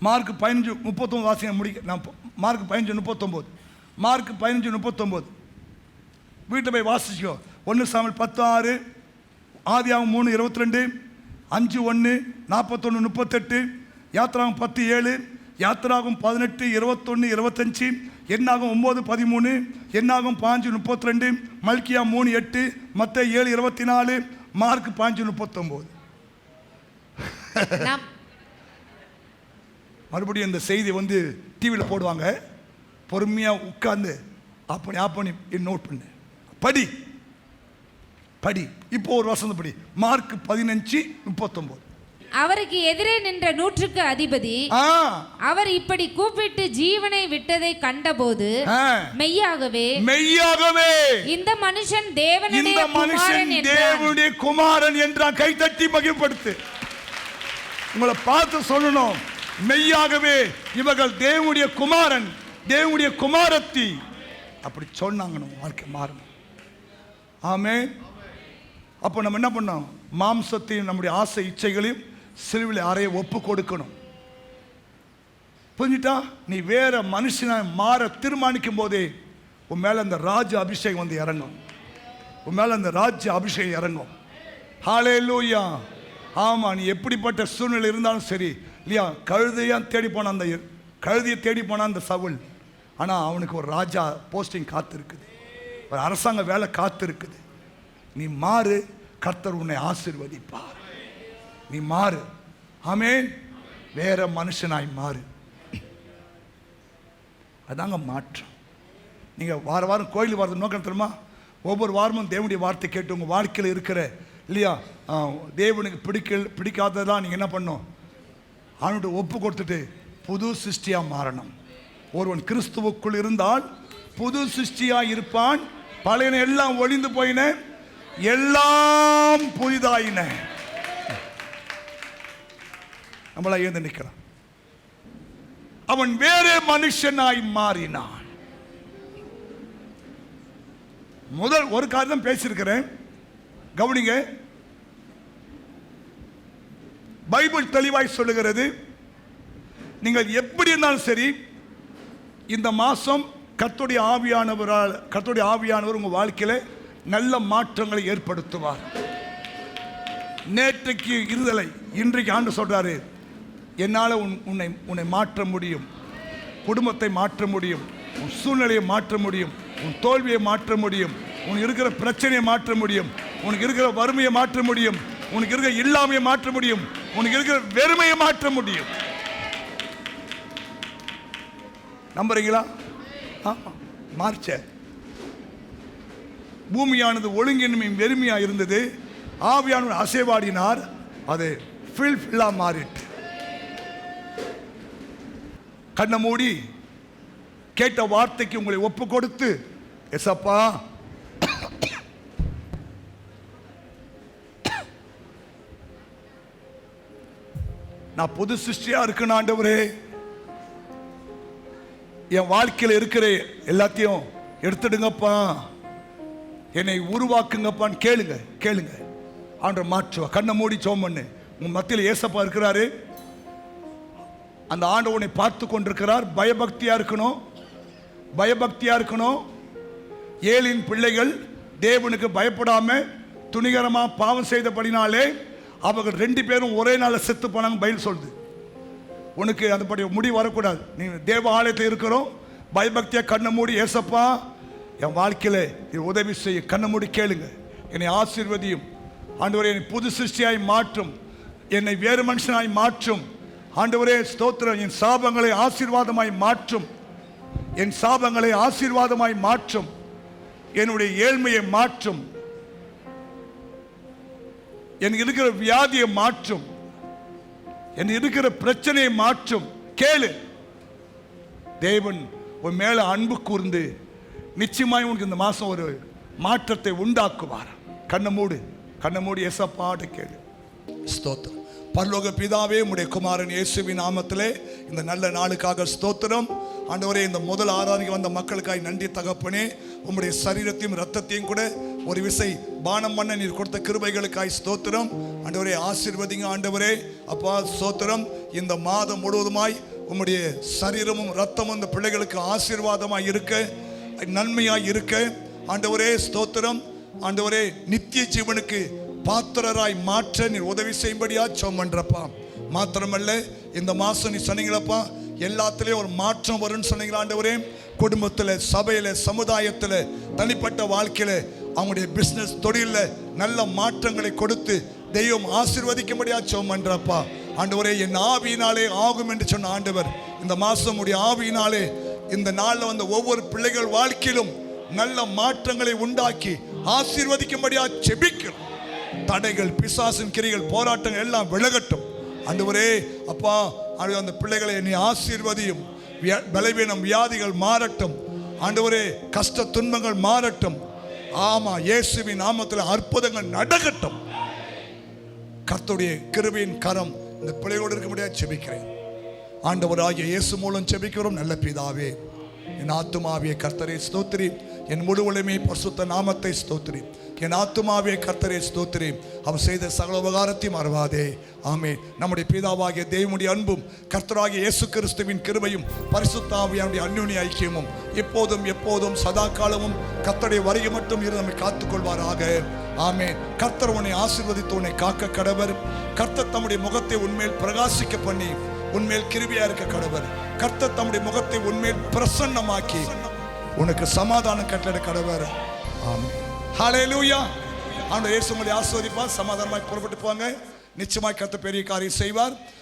மார்க் 15:39 வாசிங்க முடிக்க. நான் மார்க் 15:39, மார்க் 15:39 வீட்டில் போய் வாசிச்சோ. 1 சாமுவேல் 10:6, ஆதியாகமம் 3:22, 5:1, 41:38, யாத்திராகமம் 10:7, யாத்திராகமம் 18:21, 25, என்னாகும் 9:13, என்னாகும் 5:32, மல்கியா 3:8, மத்தேயு 7:24, மார்க் 5:39. மறுபடியும் இந்த செய்தி வந்து டிவியில் போடுவாங்க, பொறுமையாக உட்கார்ந்து ஆப்பணி நோட் பண்ணு, படி. இப்போ ஒரு வசனம் படி, மார்க் 15:39. அவருக்கு எதிரே நின்ற 100க்கு அதிபதி அவர் இப்படி கூப்பிட்டு ஜீவனை விட்டதை கண்டபோது மெய்யாகவே இந்த மனுஷன் தேவனுடைய குமாரன் என்றான். கைதட்டி மகிழ்படுத்து. உங்களை பார்த்து சொல்லணும், மெய்யாகவே இவர்கள் தேவனுடைய குமாரன், தேவனுடைய குமாரத்தி. அப்படி சொன்னாங்க, வாழ்க்கை மாறணும். ஆமென். அப்போ நம்ம என்ன பண்ணோம்? மாம்சத்தையும் நம்முடைய ஆசை இச்சைகளையும் சிலுவையில் அறைய ஒப்பு கொடுக்கணும். புரிஞ்சுட்டா? நீ வேற மனுஷனாய் மாற தீர்மானிக்கும் போதே உன் மேல அந்த ராஜ அபிஷேகம் வந்து இறங்கும். உன் மேல அந்த ராஜ்ய அபிஷேகம் இறங்கும். ஹல்லேலூயா. ஆமா, நீ எப்படிப்பட்ட சூழ்நிலை இருந்தாலும் சரி இல்லையா, கழுதையா தேடி போன அந்த கழுதையை தேடி போன அந்த சவுல், ஆனா அவனுக்கு ஒரு ராஜா போஸ்டிங் காத்து இருக்குது, ஒரு அரசாங்க வேலை காத்து இருக்குது. நீ மாறு, கர்த்தர் உன்னை ஆசீர்வதிப்பார். நீ மாறு. ஆமென். வேற மனுஷனாய் மாறு. அதாங்க மாற்றம். நீங்க வாரம் கோயில் வரது நோக்கம் தெரியுமா? ஒவ்வொரு வாரமும் தேவனுடைய வார்த்தை கேட்டு உங்க வாழ்க்கையில் இருக்கிற இல்லையா தேவனுக்கு பிடிக்காததான் நீங்க என்ன பண்ணும்? அவனுடைய ஒப்பு கொடுத்துட்டு புது சிருஷ்டியா மாறணும். ஒருவன் கிறிஸ்துவுக்குள் இருந்தால் புது சிருஷ்டியா இருப்பான். பழையன எல்லாம் ஒளிந்து போயின, எல்லாம் புதிதாயின. நம்மளா ஏந்து நிற்கிறான். அவன் வேற மனுஷனாய் மாறினான். முதல் ஒரு காரியம் பேசியிருக்கிறேன், கவனிங்க. பைபிள் தெளிவாய் சொல்லுகிறது, நீங்கள் எப்படி இருந்தாலும் சரி இந்த மாசம் கர்த்தருடைய ஆவியானவர் உங்க வாழ்க்கையில நல்ல மாற்றங்களை ஏற்படுத்துவார். நேற்றைக்கு இருதலை இன்றைக்கு ஆண்டு சொல்றாரு, என்னால் உன்னை மாற்ற முடியும், குடும்பத்தை மாற்ற முடியும், உன் சூழ்நிலையை மாற்ற முடியும், உன் தோல்வியை மாற்ற முடியும், உனக்கு இருக்கிற பிரச்சனையை மாற்ற முடியும், உனக்கு இருக்கிற வறுமையை மாற்ற முடியும், உனக்கு இருக்கிற இல்லாமையை மாற்ற முடியும், உனக்கு இருக்கிற வெறுமையை மாற்ற முடியும். நம்புறீங்களா? மார்ச்ச பூமியானது ஒழுங்கின்மையும் வெறுமையா இருந்தது. ஆவியானவர் அசைவாடினார், அது ஃபில்ஃபில்லா மாறிட்டு. கண்ணை மூடி கேட்ட வார்த்தைக்கு உங்களை ஒப்பு கொடுத்து, எசப்பா நான் புது சிருஷ்டியா இருக்கணும் ஆண்டவரே, என் வாழ்க்கையில் இருக்கிற எல்லாத்தையும் எடுத்துடுங்கப்பா, என்னை உருவாக்குங்கப்பான்னு கேளுங்க. ஆண்டவர் மாற்றுவா. கண்ணை மூடி ஜெபம் பண்ணு. உங்க மத்தியில் ஏசப்பா இருக்கிறாரு. அந்த ஆண்டவனை பார்த்து கொண்டிருக்கிறார். பயபக்தியா இருக்கணும். ஏலின் பிள்ளைகள் தேவனுக்கு பயப்படாம துணிகரமா பாவம் செய்தபடினாலே அவர்கள் 2 பேரும் ஒரே நாள்ல செத்து போனாங்க. பைபிள் சொல்லுது. உனக்கு அதுபடி முடிவு வரக்கூடாது. நீ தேவ ஆலயத்தில் இருக்கிறோம், பயபக்தியா கண்ணை மூடி, ஏசப்பா என் வாழ்க்கையில உதவி செய்ய. கண்ணை மூடி கேளுங்க. என்னை ஆசீர்வதியும் ஆண்டவரே, என்னை புது சிருஷ்டியாய் மாற்றும், என்னை வேறு மனுஷனாய் மாற்றும் ஆண்டவரே. ஸ்தோத்திரம். என் சாபங்களை ஆசீர்வாதமாய் மாற்றும், என்னுடைய ஏழ்மையை மாற்றும், எனக்கு இருக்கிற வியாதியை மாற்றும், எனக்கு இருக்கிற பிரச்சனையை மாற்றும். கேளு. தேவன் உன் மேல அன்பு கூர்ந்து நிச்சயமாய் உனக்கு இந்த மாசம் ஒரு மாற்றத்தை உண்டாக்குவார். கண்ணை மூடி ஏசப்பாட்டு கேளு. ஸ்தோத்திரம். பரலோக பிதாவே, உம்முடைய குமாரன் இயேசுவின் நாமத்திலே இந்த நல்ல நாளுக்காக ஸ்தோத்திரம். ஆண்டவரே, இந்த முதல் ஆராதனைக்கு வந்த மக்களுக்காய் நன்றி தகப்பனே. உம்முடைய சரீரத்தையும் ரத்தத்தையும் கூட ஒரு விசை பானம் பண்ண நீர் கொடுத்த கிருபைகளுக்காய் ஸ்தோத்திரம். ஆண்டவரே, ஆசீர்வதிங்க ஆண்டவரே. அப்பா ஸ்தோத்திரம். இந்த மாதம் முழுவதுமாய் உம்முடைய சரீரமும் ரத்தமும் இந்த பிள்ளைகளுக்கு ஆசீர்வாதமாய் இருக்க, நன்மையாய் இருக்க ஆண்டவரே ஸ்தோத்திரம். ஆண்டவரே, நித்திய ஜீவனுக்கு பாத்திரராய் மாற்ற நீர் உதவி செய்யும்படியா ஜெபம் பண்றப்பா. மாத்திரமல்ல, இந்த மாசம் நீ சொன்னீங்களப்பா, எல்லாத்துலேயும் ஒரு மாற்றம் வரும்னு சொன்னீங்களா ஆண்டவரே. குடும்பத்தில், சபையில், சமுதாயத்தில், தனிப்பட்ட வாழ்க்கையில், அவங்களுடைய பிஸ்னஸ் தொழிலில் நல்ல மாற்றங்களை கொடுத்து தெய்வம் ஆசீர்வதிக்கும்படியா ஜெபம் பண்றப்பா. ஆண்டவரே, என் ஆவியினாலே ஆகும் என்று சொன்ன ஆண்டவர், இந்த மாசம் உடைய ஆவியினாலே இந்த நாளில் வந்த ஒவ்வொரு பிள்ளைகள் வாழ்க்கையிலும் நல்ல மாற்றங்களை உண்டாக்கி ஆசீர்வதிக்கும்படியா ஜெபிக்கிறோம். தடைகள், பிசாசின் கிரிகள், போராட்டங்கள் எல்லாம் விலகட்டும் ஆண்டவரே. அப்பா அந்த பிள்ளைகளை நீ ஆசீர்வதியும். பலவீனம், வியாதிகள் மாறட்டும் ஆண்டவரே. கஷ்ட துன்பங்கள் மாறட்டும். ஆமா, இயேசுவின் நாமத்தில் அற்புதங்கள் நடக்கட்டும். கர்த்தருடைய கிருபையின் கரம் இந்த பிள்ளைகளோடு இருக்கும்படியா ஜெபிக்கிறேன். ஆண்டவராகிய இயேசு மூலம் ஜெபிக்கிறோம் நல்ல பிதாவே. என் ஆத்துமாவே கர்த்தரை ஸ்தோத்திரி, என் முழுவலுமே பரிசுத்த நாமத்தை ஸ்தோத்திரி. என் ஆத்துமாவே கர்த்தரை ஸ்தோத்திரி, அவர் செய்த சகல உபகாரத்தையும் மறவாதே. ஆமென். நம்முடைய பிதாவாகிய தேவனுடைய அன்பும் கர்த்தராகிய இயேசு கிறிஸ்துவின் கிருபையும் பரிசுத்த ஆவியானுடைய அந்யோன்ய ஐக்கியமும் இப்போதும் எப்போதும் சதா காலமும் கர்த்தருடைய வருகை மட்டும் இருந்து நம்மை காத்துக்கொள்வாராக. ஆமென். கர்த்தர் உன்னை ஆசீர்வதித்து உன்னை காக்க கடவர். கர்த்தர் தம்முடைய முகத்தை உன்மேல் பிரகாசிக்க பண்ணி உன்மேல் கிருபையா இருக்க கடவர். கர்த்தர் தம்முடைய முகத்தை உன்மேல் பிரசன்னமாக்கி உனக்கு சமாதானம் கட்டளை கடவர். ஆமென். ஹல்லேலூயா. ஆண்டவர் இயேசு உங்களை ஆசீர்வதிப்பார். சமாதானமாய் புறப்பட்டு போங்க. நிச்சயமாய் கர்த்தர் பெரிய காரியம் செய்வார்.